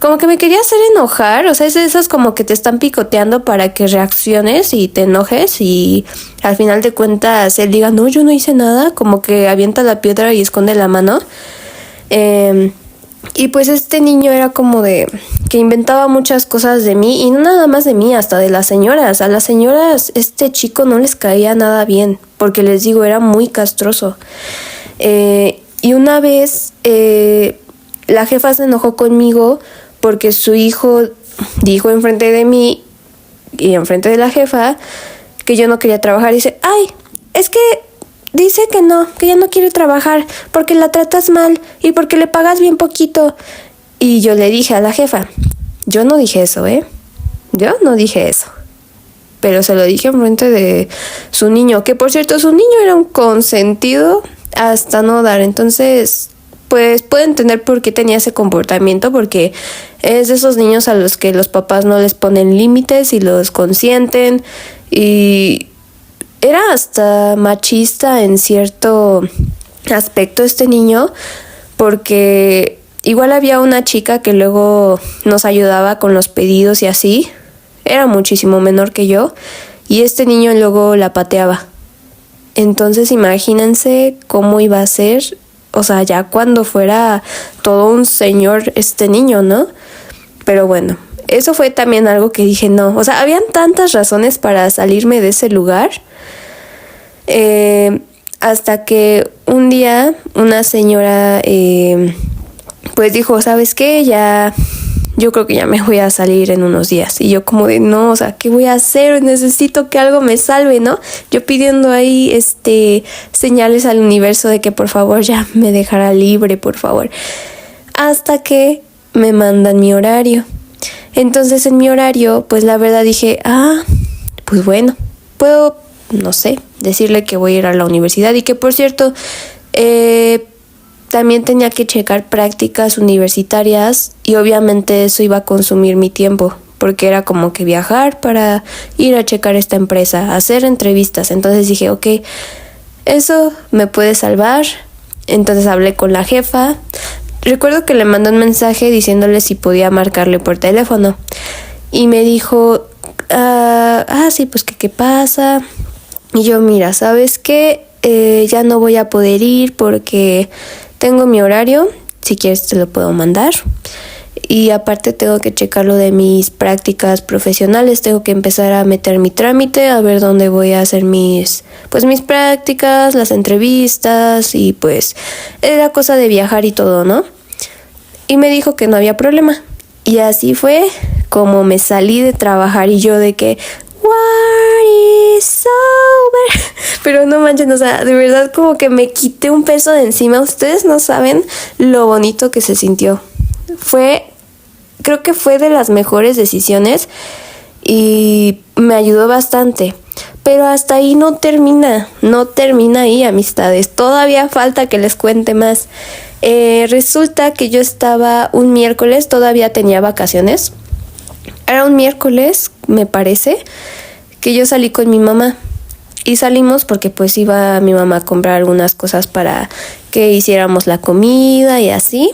hacer enojar. O sea, es esas como que te están picoteando para que reacciones y te enojes y al final de cuentas él diga, no, yo no hice nada, como que avienta la piedra y esconde la mano. Y pues este niño era como de que inventaba muchas cosas de mí y no nada más de mí, hasta de las señoras. A las señoras este chico no les caía nada bien, porque les digo, era muy castroso. Y una vez la jefa se enojó conmigo porque su hijo dijo enfrente de mí y enfrente de la jefa que yo no quería trabajar. Y dice, ay, es que dice que ya no quiere trabajar porque la tratas mal y porque le pagas bien poquito. Y yo le dije a la jefa, yo no dije eso, yo no dije eso. Pero se lo dije enfrente de su niño, que por cierto su niño era un consentido hasta no dar. Entonces, pues puedo entender por qué tenía ese comportamiento, porque es de esos niños a los que los papás no les ponen límites y los consienten. Y era hasta machista en cierto aspecto este niño, porque igual había una chica que luego nos ayudaba con los pedidos y así, era muchísimo menor que yo, y este niño luego la pateaba. Entonces imagínense cómo iba a ser, o sea, ya cuando fuera todo un señor este niño, ¿no? Pero bueno, eso fue también algo que dije, no, o sea, habían tantas razones para salirme de ese lugar. Hasta que un día una señora pues dijo, ¿sabes qué? Yo creo que ya me voy a salir en unos días. Y yo como de, no, o sea, ¿qué voy a hacer? Necesito que algo me salve, ¿no? Yo pidiendo ahí señales al universo de que por favor ya me dejara libre, por favor. Hasta que me mandan mi horario. Entonces en mi horario, pues la verdad dije, pues bueno, puedo, no sé, decirle que voy a ir a la universidad y que, por cierto, también tenía que checar prácticas universitarias y obviamente eso iba a consumir mi tiempo, porque era como que viajar para ir a checar esta empresa, hacer entrevistas. Entonces dije, ok, eso me puede salvar. Entonces hablé con la jefa. Recuerdo que le mandé un mensaje diciéndole si podía marcarle por teléfono. Y me dijo, sí, pues que qué pasa. Y yo, mira, ¿sabes qué? Ya no voy a poder ir porque tengo mi horario. Si quieres te lo puedo mandar. Y aparte tengo que checar lo de mis prácticas profesionales, tengo que empezar a meter mi trámite, a ver dónde voy a hacer mis prácticas, las entrevistas y pues era cosa de viajar y todo, ¿no? Y me dijo que no había problema. Y así fue como me salí de trabajar y yo de que what is over. Pero no manchen, o sea, de verdad como que me quité un peso de encima. Ustedes no saben lo bonito que se sintió. Creo que fue de las mejores decisiones y me ayudó bastante. Pero hasta ahí no termina ahí, amistades. Todavía falta que les cuente más. Resulta que yo estaba un miércoles, todavía tenía vacaciones. Era un miércoles, me parece, que yo salí con mi mamá. Y salimos porque pues iba mi mamá a comprar algunas cosas para que hiciéramos la comida y así.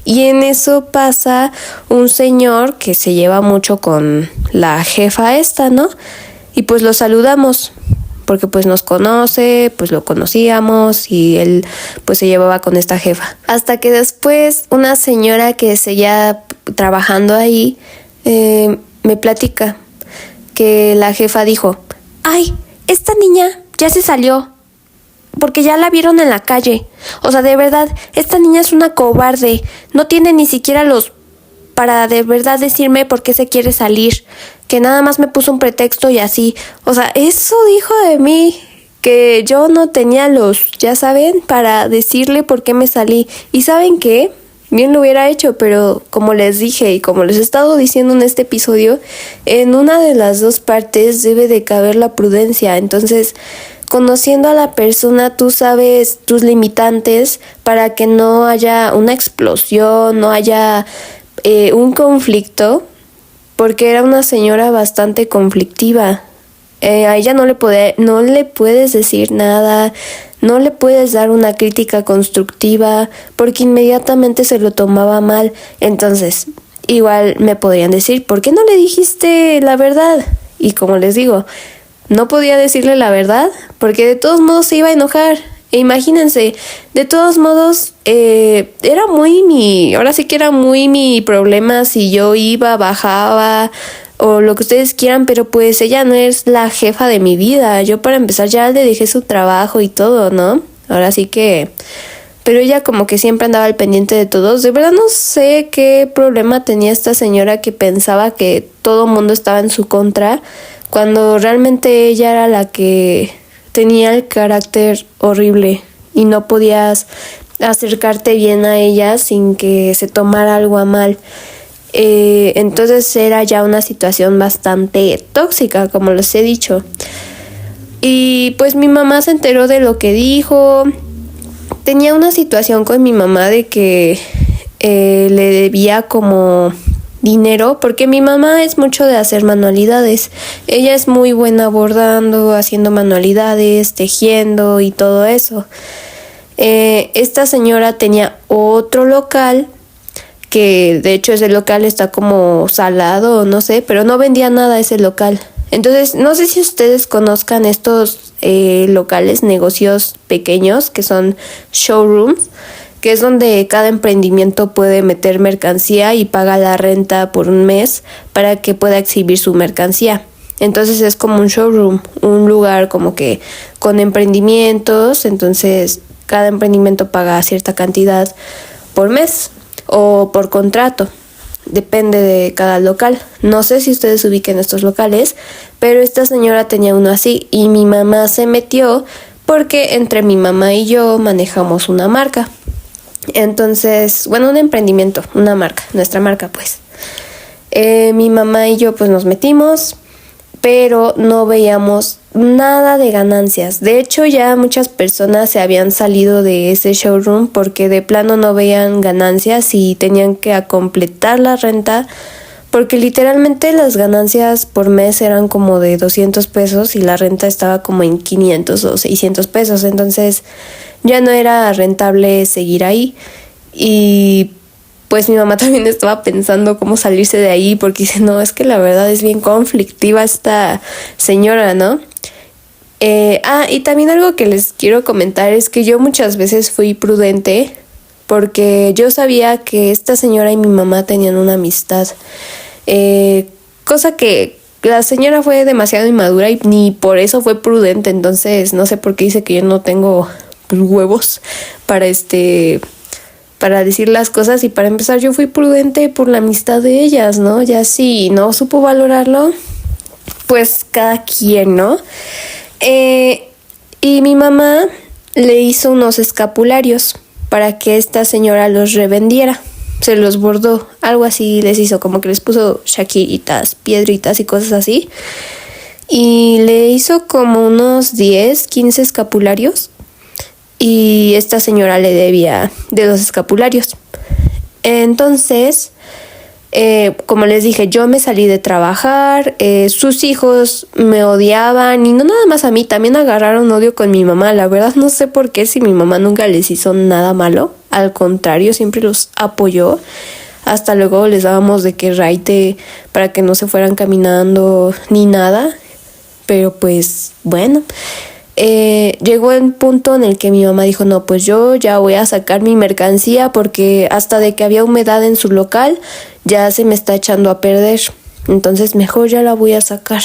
Y en eso pasa un señor que se lleva mucho con la jefa esta, ¿no? Y pues lo saludamos, porque pues nos conoce, pues lo conocíamos y él pues se llevaba con esta jefa. Hasta que después una señora que seguía trabajando ahí me platica que la jefa dijo, ¡ay, esta niña ya se salió! Porque ya la vieron en la calle. O sea, de verdad, esta niña es una cobarde. No tiene ni siquiera para de verdad decirme por qué se quiere salir. Que nada más me puso un pretexto y así. O sea, eso dijo de mí. Que yo no tenía ya saben, para decirle por qué me salí. ¿Y saben qué? Bien lo hubiera hecho, pero como les dije y como les he estado diciendo en este episodio, en una de las dos partes debe de caber la prudencia. Entonces, conociendo a la persona, tú sabes tus limitantes para que no haya una explosión, no haya un conflicto, porque era una señora bastante conflictiva. A ella no le puedes decir nada, no le puedes dar una crítica constructiva, porque inmediatamente se lo tomaba mal. Entonces, igual me podrían decir, ¿por qué no le dijiste la verdad? Y como les digo, no podía decirle la verdad porque de todos modos se iba a enojar. E imagínense, de todos modos ahora sí que era muy mi problema si yo iba, bajaba o lo que ustedes quieran, pero pues ella no es la jefa de mi vida. Yo para empezar ya le dejé su trabajo y todo, ¿no? Ahora sí que... Pero ella como que siempre andaba al pendiente de todos. De verdad no sé qué problema tenía esta señora que pensaba que todo el mundo estaba en su contra, cuando realmente ella era la que tenía el carácter horrible y no podías acercarte bien a ella sin que se tomara algo a mal. Entonces era ya una situación bastante tóxica, como les he dicho. Y pues mi mamá se enteró de lo que dijo. Tenía una situación con mi mamá de que le debía como dinero, porque mi mamá es mucho de hacer manualidades. Ella es muy buena bordando, haciendo manualidades, tejiendo y todo eso. Esta señora tenía otro local, que de hecho ese local está como salado, no sé, pero no vendía nada ese local. Entonces, no sé si ustedes conozcan estos locales, negocios pequeños, que son showrooms, que es donde cada emprendimiento puede meter mercancía y paga la renta por un mes para que pueda exhibir su mercancía. Entonces es como un showroom, un lugar como que con emprendimientos, entonces cada emprendimiento paga cierta cantidad por mes o por contrato. Depende de cada local. No sé si ustedes ubiquen estos locales, pero esta señora tenía uno así y mi mamá se metió porque entre mi mamá y yo manejamos una marca. Entonces, bueno, un emprendimiento, una marca, nuestra marca pues. Mi mamá y yo pues nos metimos, pero no veíamos nada de ganancias. De hecho, ya muchas personas se habían salido de ese showroom porque de plano no veían ganancias y tenían que completar la renta, porque literalmente las ganancias por mes eran como de 200 pesos y la renta estaba como en 500 o 600 pesos. Entonces ya no era rentable seguir ahí. Y pues mi mamá también estaba pensando cómo salirse de ahí, porque dice, no, es que la verdad es bien conflictiva esta señora, ¿no? Y también algo que les quiero comentar es que yo muchas veces fui prudente porque yo sabía que esta señora y mi mamá tenían una amistad, cosa que la señora fue demasiado inmadura y ni por eso fue prudente. Entonces no sé por qué dice que yo no tengo pues, huevos para decir las cosas. Y para empezar, yo fui prudente por la amistad de ellas, ¿no? Ya si no supo valorarlo, pues cada quien, ¿no? Y mi mamá le hizo unos escapularios para que esta señora los revendiera. Se los bordó, algo así les hizo, como que les puso shakiritas, piedritas y cosas así. Y le hizo como unos 10, 15 escapularios. Y esta señora le debía de los escapularios. Entonces, como les dije, yo me salí de trabajar, sus hijos me odiaban y no nada más a mí, también agarraron odio con mi mamá. La verdad no sé por qué, si mi mamá nunca les hizo nada malo, al contrario, siempre los apoyó. Hasta luego les dábamos de que raite para que no se fueran caminando ni nada, pero pues bueno. Llegó el punto en el que mi mamá dijo, no, pues yo ya voy a sacar mi mercancía porque hasta de que había humedad en su local ya se me está echando a perder, entonces mejor ya la voy a sacar.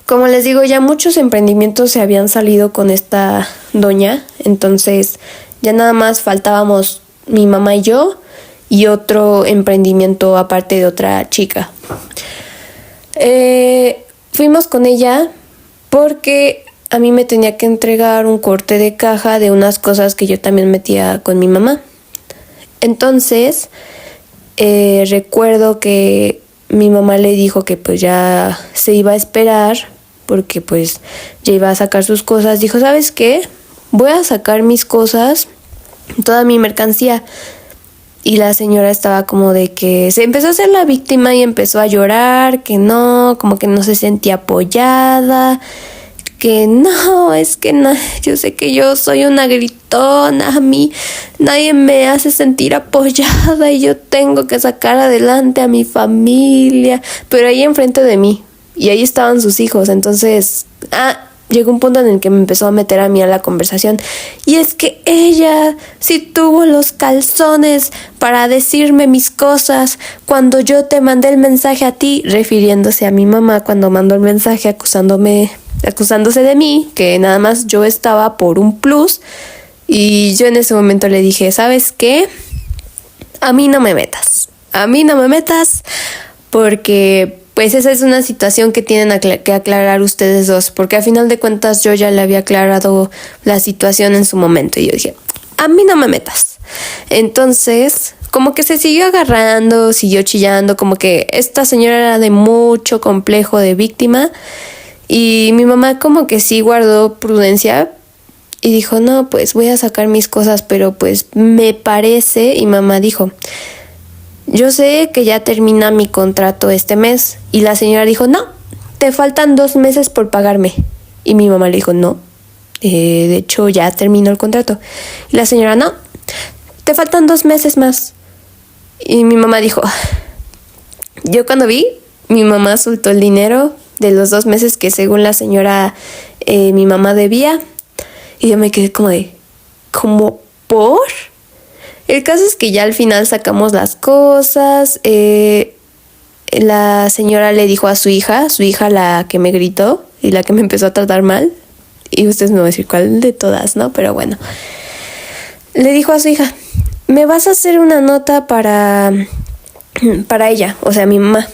Como les digo, ya muchos emprendimientos se habían salido con esta doña, entonces ya nada más faltábamos mi mamá y yo y otro emprendimiento aparte de otra chica. Fuimos con ella porque a mí me tenía que entregar un corte de caja de unas cosas que yo también metía con mi mamá. Entonces, recuerdo que mi mamá le dijo que pues ya se iba a esperar porque pues ya iba a sacar sus cosas. Dijo, ¿sabes qué? Voy a sacar mis cosas, toda mi mercancía. Y la señora estaba como de que se empezó a hacer la víctima y empezó a llorar, que no, como que no se sentía apoyada, que no, es que no, yo sé que yo soy una gritona, a mí nadie me hace sentir apoyada y yo tengo que sacar adelante a mi familia, pero ahí enfrente de mí, y ahí estaban sus hijos. Entonces, llegó un punto en el que me empezó a meter a mí a la conversación. Y es que ella sí tuvo los calzones para decirme mis cosas cuando yo te mandé el mensaje a ti, refiriéndose a mi mamá cuando mandó el mensaje acusándose de mí, que nada más yo estaba por un plus. Y yo en ese momento le dije, ¿sabes qué? A mí no me metas, porque pues esa es una situación que tienen que aclarar ustedes dos, porque a final de cuentas yo ya le había aclarado la situación en su momento y yo dije, a mí no me metas. Entonces, como que se siguió agarrando, siguió chillando, como que esta señora era de mucho complejo de víctima y mi mamá como que sí guardó prudencia y dijo, no, pues voy a sacar mis cosas, pero pues me parece, y mamá dijo, yo sé que ya termina mi contrato este mes. Y la señora dijo, no, te faltan 2 meses por pagarme. Y mi mamá le dijo, no, de hecho ya terminó el contrato. Y la señora, no, te faltan 2 meses más. Y mi mamá dijo, yo cuando vi, mi mamá soltó el dinero de los 2 meses que según la señora mi mamá debía. Y yo me quedé como de, ¿cómo por? El caso es que ya al final sacamos las cosas. La señora le dijo a su hija la que me gritó y la que me empezó a tratar mal, y ustedes me van a decir cuál de todas, ¿no? Pero bueno, le dijo a su hija, me vas a hacer una nota para ella, o sea, mi mamá.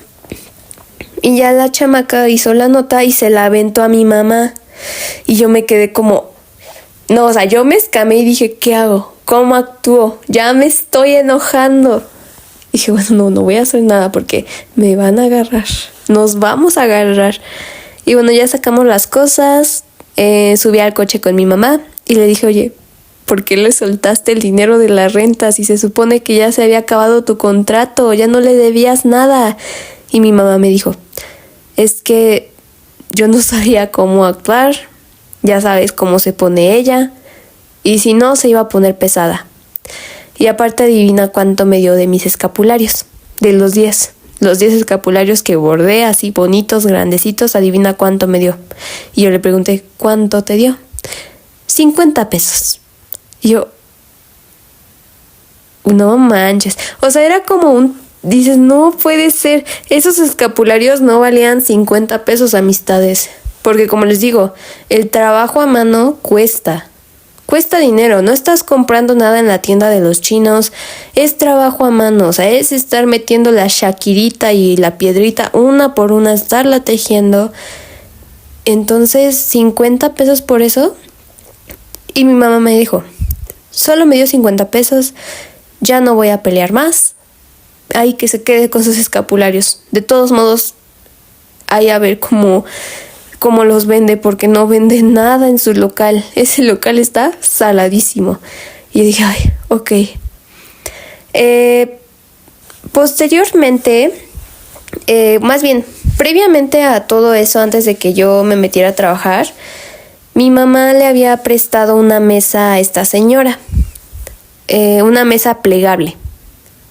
Y ya la chamaca hizo la nota y se la aventó a mi mamá. Y yo me quedé como, no, o sea, yo me escamé y dije, ¿qué hago? ¿Cómo actúo? Ya me estoy enojando. Dije, bueno, no voy a hacer nada porque me van a agarrar. Nos vamos a agarrar. Y bueno, ya sacamos las cosas. Subí al coche con mi mamá y le dije, oye, ¿por qué le soltaste el dinero de la renta si se supone que ya se había acabado tu contrato? Ya no le debías nada. Y mi mamá me dijo, es que yo no sabía cómo actuar. Ya sabes cómo se pone ella. Y si no, se iba a poner pesada. Y aparte adivina cuánto me dio de mis escapularios. De los 10. Los 10 escapularios que bordé así bonitos, grandecitos, adivina cuánto me dio. Y yo le pregunté, ¿cuánto te dio? 50 pesos. Y yo, no manches. O sea, era como dices, no puede ser. Esos escapularios no valían 50 pesos, amistades. Porque como les digo, el trabajo a mano cuesta. Cuesta dinero, no estás comprando nada en la tienda de los chinos, es trabajo a mano, o sea, es estar metiendo la shakirita y la piedrita una por una, estarla tejiendo. Entonces, 50 pesos por eso. Y mi mamá me dijo, solo me dio 50 pesos, ya no voy a pelear más, hay que se quede con sus escapularios. De todos modos, hay a ver cómo los vende, porque no vende nada en su local. Ese local está saladísimo. Y dije, ay, ok. Posteriormente, más bien, previamente a todo eso, antes de que yo me metiera a trabajar, mi mamá le había prestado una mesa a esta señora. Una mesa plegable.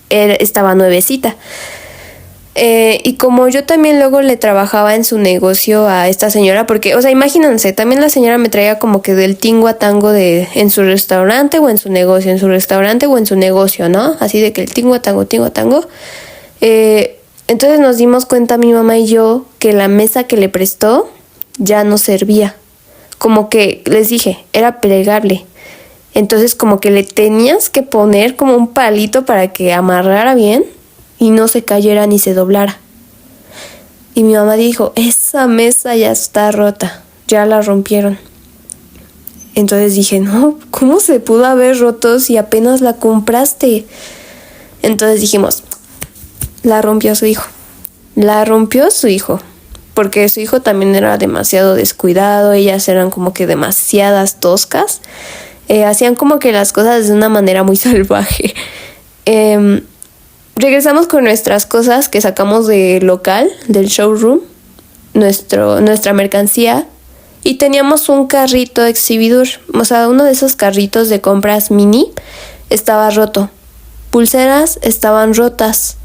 Estaba nuevecita. Y como yo también luego le trabajaba en su negocio a esta señora, porque, o sea, imagínense, también la señora me traía como que del tingo a tango en su restaurante o en su negocio, en su restaurante o en su negocio, ¿no? Así de que el tingo a tango, tingo a tango. Entonces nos dimos cuenta mi mamá y yo que la mesa que le prestó ya no servía. Como que, les dije, era plegable. Entonces como que le tenías que poner como un palito para que amarrara bien y no se cayera ni se doblara. Y mi mamá dijo, esa mesa ya está rota, ya la rompieron. Entonces dije, no, ¿cómo se pudo haber roto si apenas la compraste? Entonces dijimos, la rompió su hijo. La rompió su hijo, porque su hijo también era demasiado descuidado, ellas eran como que demasiadas toscas. Hacían como que las cosas de una manera muy salvaje. Regresamos con nuestras cosas que sacamos del local, del showroom, nuestra mercancía, y teníamos un carrito exhibidor, o sea, uno de esos carritos de compras mini estaba roto, pulseras estaban rotas,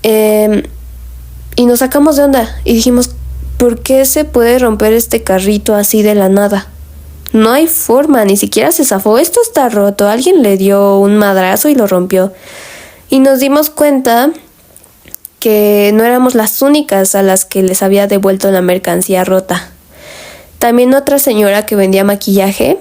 y nos sacamos de onda y dijimos, ¿por qué se puede romper este carrito así de la nada? No hay forma, ni siquiera se zafó, esto está roto, alguien le dio un madrazo y lo rompió. Y nos dimos cuenta que no éramos las únicas a las que les había devuelto la mercancía rota. También otra señora que vendía maquillaje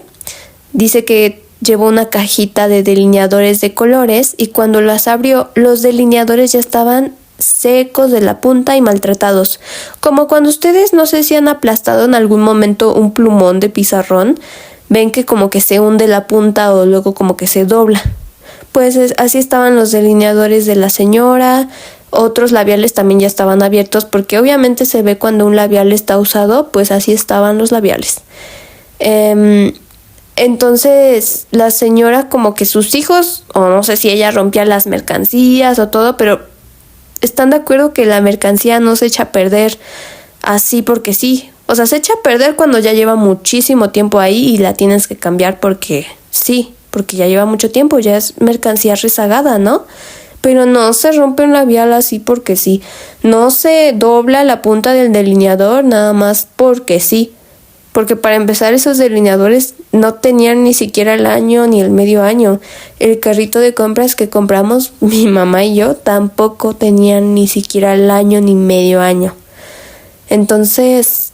dice que llevó una cajita de delineadores de colores y cuando las abrió, los delineadores ya estaban secos de la punta y maltratados. Como cuando ustedes no sé si han aplastado en algún momento un plumón de pizarrón, ven que como que se hunde la punta o luego como que se dobla. Pues así estaban los delineadores de la señora, otros labiales también ya estaban abiertos porque obviamente se ve cuando un labial está usado, pues así estaban los labiales. Entonces la señora como que sus hijos, o no sé si ella rompía las mercancías o todo, pero están de acuerdo que la mercancía no se echa a perder así porque sí. O sea, se echa a perder cuando ya lleva muchísimo tiempo ahí y la tienes que cambiar porque sí. Porque ya lleva mucho tiempo, ya es mercancía rezagada, ¿no? Pero no se rompe un labial así porque sí. No se dobla la punta del delineador nada más porque sí. Porque para empezar esos delineadores no tenían ni siquiera el año ni el medio año. El carrito de compras que compramos mi mamá y yo tampoco tenían ni siquiera el año ni medio año. Entonces,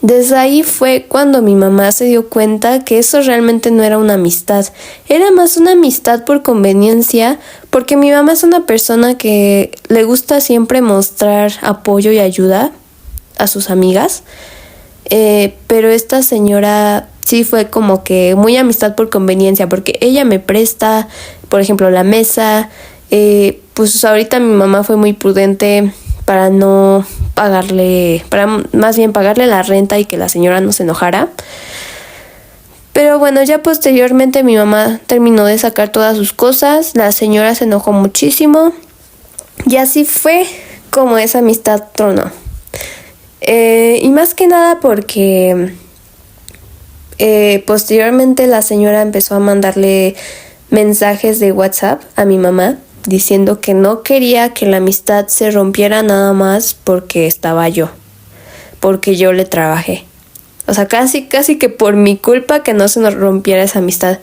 desde ahí fue cuando mi mamá se dio cuenta que eso realmente no era una amistad. Era más una amistad por conveniencia, porque mi mamá es una persona que le gusta siempre mostrar apoyo y ayuda a sus amigas. Pero esta señora sí fue como que muy amistad por conveniencia, porque ella me presta, por ejemplo, la mesa. pues ahorita mi mamá fue muy prudente para no pagarle, para más bien pagarle la renta y que la señora no se enojara. Pero bueno, ya posteriormente mi mamá terminó de sacar todas sus cosas, la señora se enojó muchísimo y así fue como esa amistad tronó. Y más que nada porque posteriormente la señora empezó a mandarle mensajes de WhatsApp a mi mamá diciendo que no quería que la amistad se rompiera nada más porque estaba yo, porque yo le trabajé. O sea, casi que por mi culpa que no se nos rompiera esa amistad.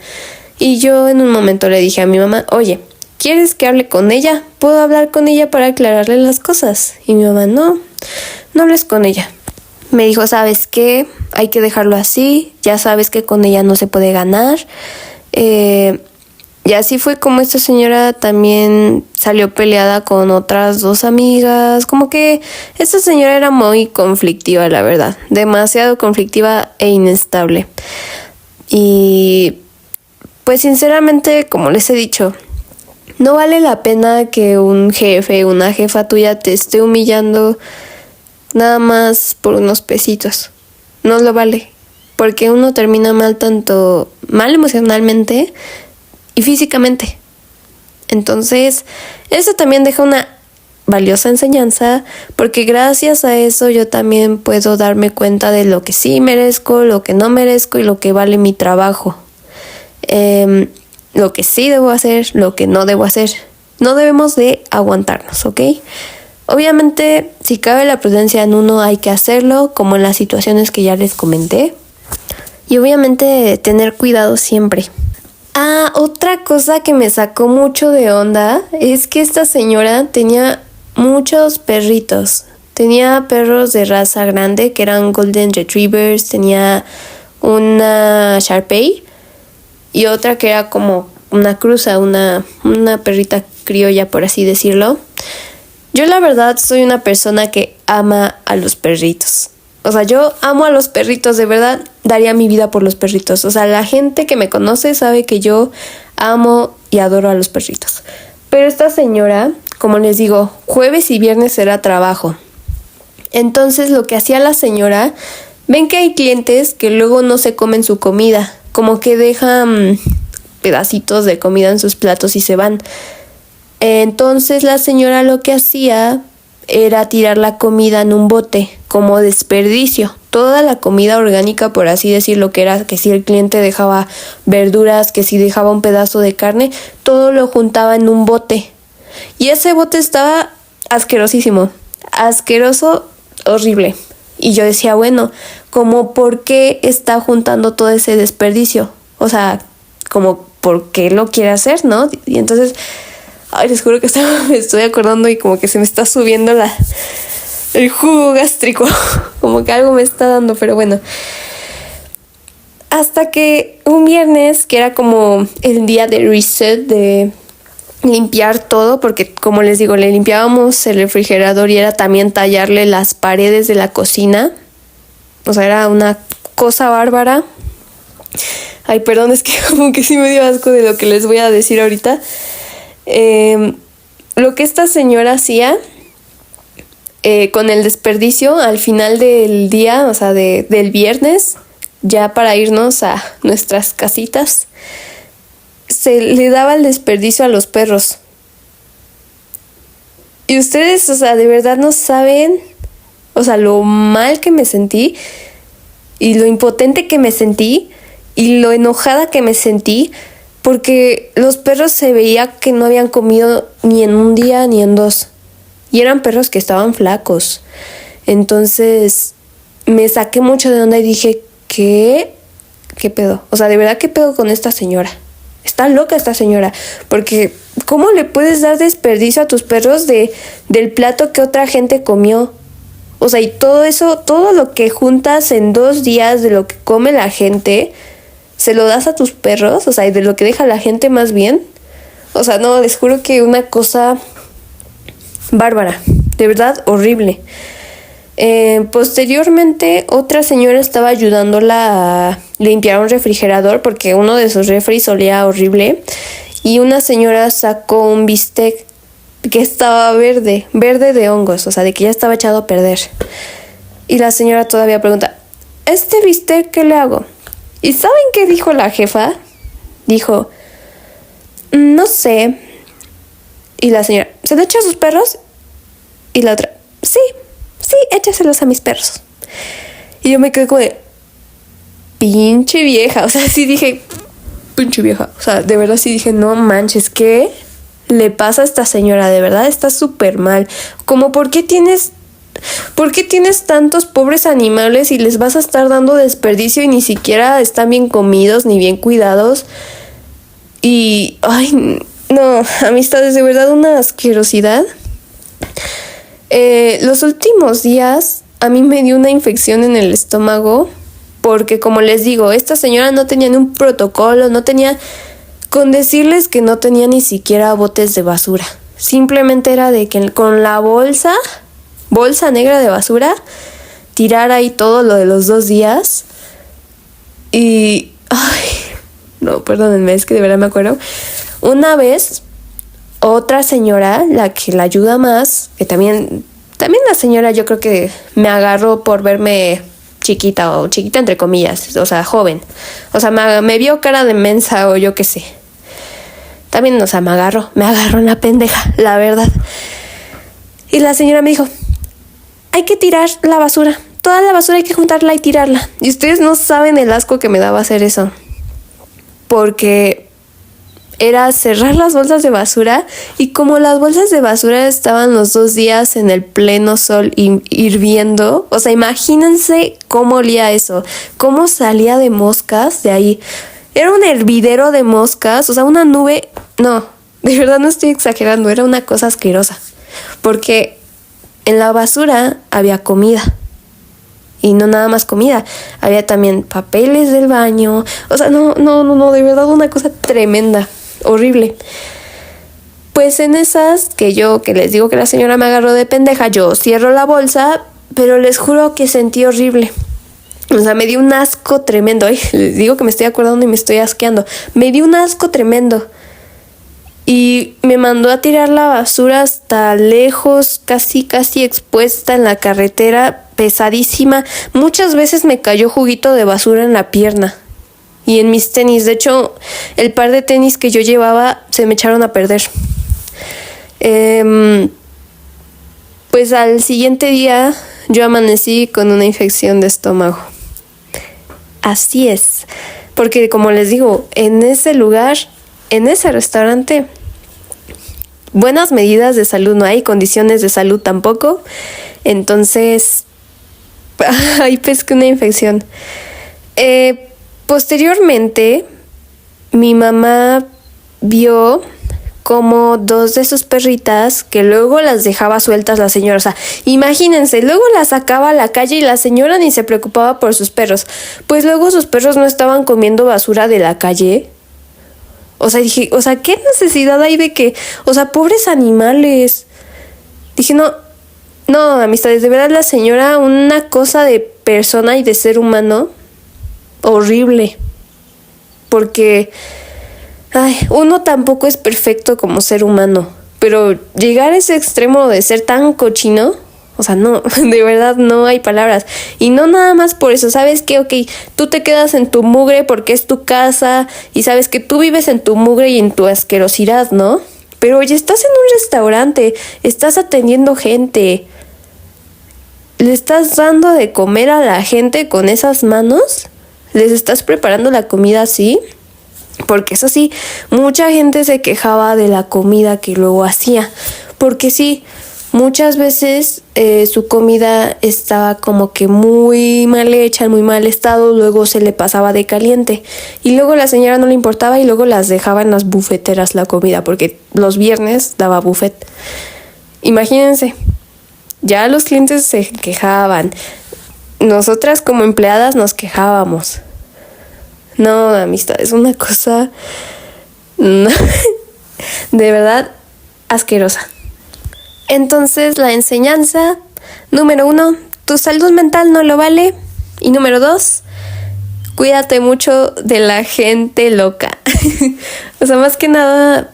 Y yo en un momento le dije a mi mamá, oye, ¿quieres que hable con ella? ¿Puedo hablar con ella para aclararle las cosas? Y mi mamá, no hables con ella. Me dijo, ¿sabes qué? Hay que dejarlo así, ya sabes que con ella no se puede ganar. Y así fue como esta señora también salió peleada con otras 2 amigas. Como que esta señora era muy conflictiva, la verdad. Demasiado conflictiva e inestable. Y pues sinceramente, como les he dicho, no vale la pena que un jefe, una jefa tuya te esté humillando nada más por unos pesitos. No lo vale. Porque uno termina mal, tanto mal emocionalmente y físicamente. Entonces, eso también deja una valiosa enseñanza, porque gracias a eso yo también puedo darme cuenta de lo que sí merezco, lo que no merezco y lo que vale mi trabajo. Lo que sí debo hacer, lo que no debo hacer. No debemos de aguantarnos, ¿ok? Obviamente, si cabe la prudencia en uno, hay que hacerlo, como en las situaciones que ya les comenté. Y obviamente tener cuidado siempre. Otra cosa que me sacó mucho de onda es que esta señora tenía muchos perritos. Tenía perros de raza grande que eran Golden Retrievers, tenía una Shar-Pei y otra que era como una cruza, una perrita criolla, por así decirlo. Yo la verdad soy una persona que ama a los perritos. O sea, yo amo a los perritos, de verdad, daría mi vida por los perritos. O sea, la gente que me conoce sabe que yo amo y adoro a los perritos. Pero esta señora, como les digo, jueves y viernes era trabajo. Entonces, lo que hacía la señora, ven que hay clientes que luego no se comen su comida, como que dejan pedacitos de comida en sus platos y se van. Entonces, la señora lo que hacía era tirar la comida en un bote como desperdicio. Toda la comida orgánica, por así decirlo, que era que si el cliente dejaba verduras, que si dejaba un pedazo de carne, todo lo juntaba en un bote. Y ese bote estaba asquerosísimo, asqueroso, horrible. Y yo decía, bueno, como ¿por qué está juntando todo ese desperdicio? O sea, como ¿por qué lo quiere hacer, no? Y entonces, les juro que me estoy acordando y como que se me está subiendo el jugo gástrico. Como que algo me está dando, pero bueno. Hasta que un viernes, que era como el día de reset, de limpiar todo, porque como les digo, le limpiábamos el refrigerador y era también tallarle las paredes de la cocina. O sea, era una cosa bárbara. Ay, perdón, es que como que sí me dio asco de lo que les voy a decir ahorita. Lo que esta señora hacía con el desperdicio al final del día, o sea, del viernes, ya para irnos a nuestras casitas, se le daba el desperdicio a los perros. Y ustedes, o sea, de verdad no saben, o sea, lo mal que me sentí y lo impotente que me sentí y lo enojada que me sentí, porque los perros se veía que no habían comido ni en un día ni en 2. Y eran perros que estaban flacos. Entonces me saqué mucho de onda y dije, ¿qué pedo? O sea, de verdad, ¿qué pedo con esta señora? Está loca esta señora. Porque ¿cómo le puedes dar desperdicio a tus perros del plato que otra gente comió? O sea, y todo eso, todo lo que juntas en 2 días de lo que come la gente, ¿se lo das a tus perros? O sea, y de lo que deja la gente más bien. O sea, no, les juro que una cosa bárbara, de verdad horrible. Posteriormente, otra señora estaba ayudándola a limpiar un refrigerador porque uno de sus refris olía horrible. Y una señora sacó un bistec que estaba verde de hongos, o sea, de que ya estaba echado a perder. Y la señora todavía pregunta, ¿este bistec qué le hago? ¿Y saben qué dijo la jefa? Dijo, no sé. Y la señora, ¿se lo echa a sus perros? Y la otra, sí, échaselos a mis perros. Y yo me quedé como de, pinche vieja, o sea, sí dije, pinche vieja, o sea, de verdad sí dije, no manches, ¿qué le pasa a esta señora? De verdad está súper mal. Como, ¿por qué tienes tantos pobres animales y les vas a estar dando desperdicio y ni siquiera están bien comidos ni bien cuidados? Y, ay, no, amistades, de verdad una asquerosidad. Los últimos días a mí me dio una infección en el estómago porque, como les digo, esta señora no tenía ni un protocolo, no tenía, con decirles que no tenía ni siquiera botes de basura. Simplemente era de que con la bolsa negra de basura, tirar ahí todo lo de los 2 días. Y, ay, no, perdónenme, es que de verdad me acuerdo. Una vez, otra señora, la que la ayuda más, que también la señora yo creo que me agarró por verme chiquita, o chiquita entre comillas, o sea, joven. O sea, me vio cara de mensa o yo qué sé. También, o sea, me agarró en la pendeja, la verdad. Y la señora me dijo, hay que tirar la basura. Toda la basura hay que juntarla y tirarla. Y ustedes no saben el asco que me daba hacer eso. Porque era cerrar las bolsas de basura y como las bolsas de basura estaban los 2 días en el pleno sol hirviendo, o sea, imagínense cómo olía eso, cómo salía de moscas de ahí. Era un hervidero de moscas, o sea, una nube, no, de verdad no estoy exagerando, era una cosa asquerosa. Porque en la basura había comida. Y no nada más comida, había también papeles del baño. O sea, no, de verdad una cosa tremenda, horrible. Pues en esas que les digo que la señora me agarró de pendeja, yo cierro la bolsa, pero les juro que sentí horrible. O sea, me dio un asco tremendo. Les digo que me estoy acordando y me estoy asqueando. Me dio un asco tremendo. Y me mandó a tirar la basura hasta lejos, casi expuesta en la carretera, pesadísima. Muchas veces me cayó juguito de basura en la pierna y en mis tenis. De hecho, el par de tenis que yo llevaba se me echaron a perder. Pues al siguiente día yo amanecí con una infección de estómago. Así es, porque como les digo, en ese lugar, en ese restaurante, buenas medidas de salud no hay, condiciones de salud tampoco. Entonces, ahí pesqué una infección. Posteriormente, mi mamá vio como 2 de sus perritas, que luego las dejaba sueltas la señora. O sea, imagínense, luego las sacaba a la calle y la señora ni se preocupaba por sus perros. Pues luego sus perros no estaban comiendo basura de la calle. O sea, dije, o sea, ¿qué necesidad hay de que, o sea, pobres animales? Dije, no, amistades, de verdad la señora, una cosa de persona y de ser humano horrible. Porque, uno tampoco es perfecto como ser humano, pero llegar a ese extremo de ser tan cochino, o sea, no, de verdad no hay palabras. Y no nada más por eso, ¿sabes qué? Ok, tú te quedas en tu mugre porque es tu casa y sabes que tú vives en tu mugre y en tu asquerosidad, ¿no? Pero oye, estás en un restaurante, estás atendiendo gente, le estás dando de comer a la gente con esas manos, les estás preparando la comida así. Porque eso sí, mucha gente se quejaba de la comida que luego hacía. Porque sí, muchas veces su comida estaba como que muy mal hecha, en muy mal estado, luego se le pasaba de caliente. Y luego la señora no le importaba y luego las dejaba en las bufeteras la comida, porque los viernes daba buffet. Imagínense, ya los clientes se quejaban. Nosotras como empleadas nos quejábamos. No, amistad, es una cosa de verdad asquerosa. Entonces, la enseñanza, número 1, tu salud mental no lo vale. Y número 2, cuídate mucho de la gente loca. O sea, más que nada,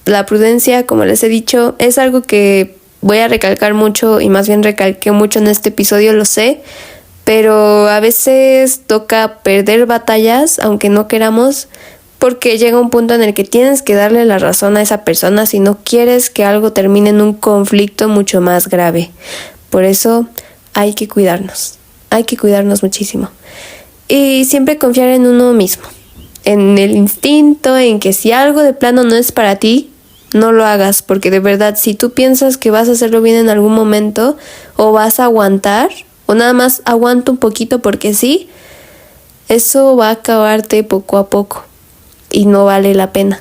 la prudencia, como les he dicho, es algo que voy a recalcar mucho y más bien recalqué mucho en este episodio, lo sé, pero a veces toca perder batallas, aunque no queramos, porque llega un punto en el que tienes que darle la razón a esa persona si no quieres que algo termine en un conflicto mucho más grave. Por eso hay que cuidarnos muchísimo. Y siempre confiar en uno mismo, en el instinto, en que si algo de plano no es para ti, no lo hagas, porque de verdad, si tú piensas que vas a hacerlo bien en algún momento, o vas a aguantar, o nada más aguanta un poquito porque sí, eso va a acabarte poco a poco y no vale la pena.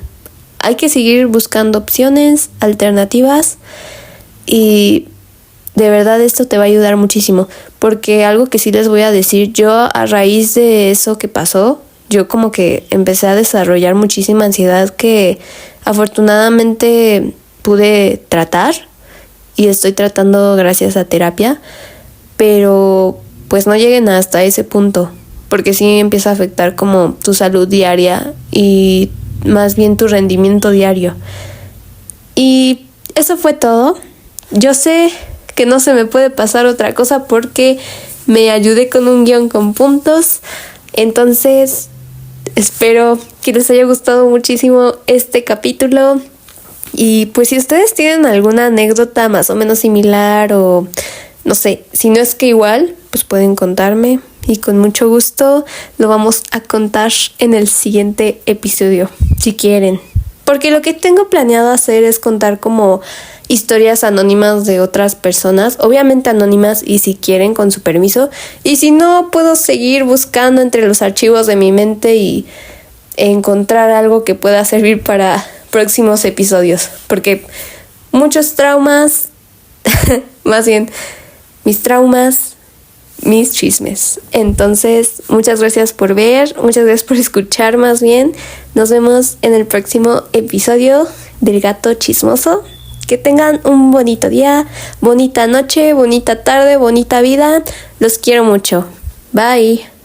Hay que seguir buscando opciones, alternativas, y de verdad esto te va a ayudar muchísimo, porque algo que sí les voy a decir, yo a raíz de eso que pasó, yo como que empecé a desarrollar muchísima ansiedad que afortunadamente pude tratar y estoy tratando gracias a terapia, pero pues no lleguen hasta ese punto, porque sí empieza a afectar como tu salud diaria y más bien tu rendimiento diario. Y eso fue todo. Yo sé que no se me puede pasar otra cosa porque me ayudé con un guión con puntos, entonces espero que les haya gustado muchísimo este capítulo. Y pues si ustedes tienen alguna anécdota más o menos similar o no sé, si no es que igual, pues pueden contarme y con mucho gusto lo vamos a contar en el siguiente episodio, si quieren. Porque lo que tengo planeado hacer es contar como historias anónimas de otras personas, obviamente anónimas y si quieren con su permiso, y si no puedo seguir buscando entre los archivos de mi mente y encontrar algo que pueda servir para próximos episodios, porque muchos traumas, más bien mis traumas, mis chismes. Entonces, muchas gracias por ver, muchas gracias por escuchar más bien. Nos vemos en el próximo episodio del Gato Chismoso. Que tengan un bonito día, bonita noche, bonita tarde, bonita vida. Los quiero mucho. Bye.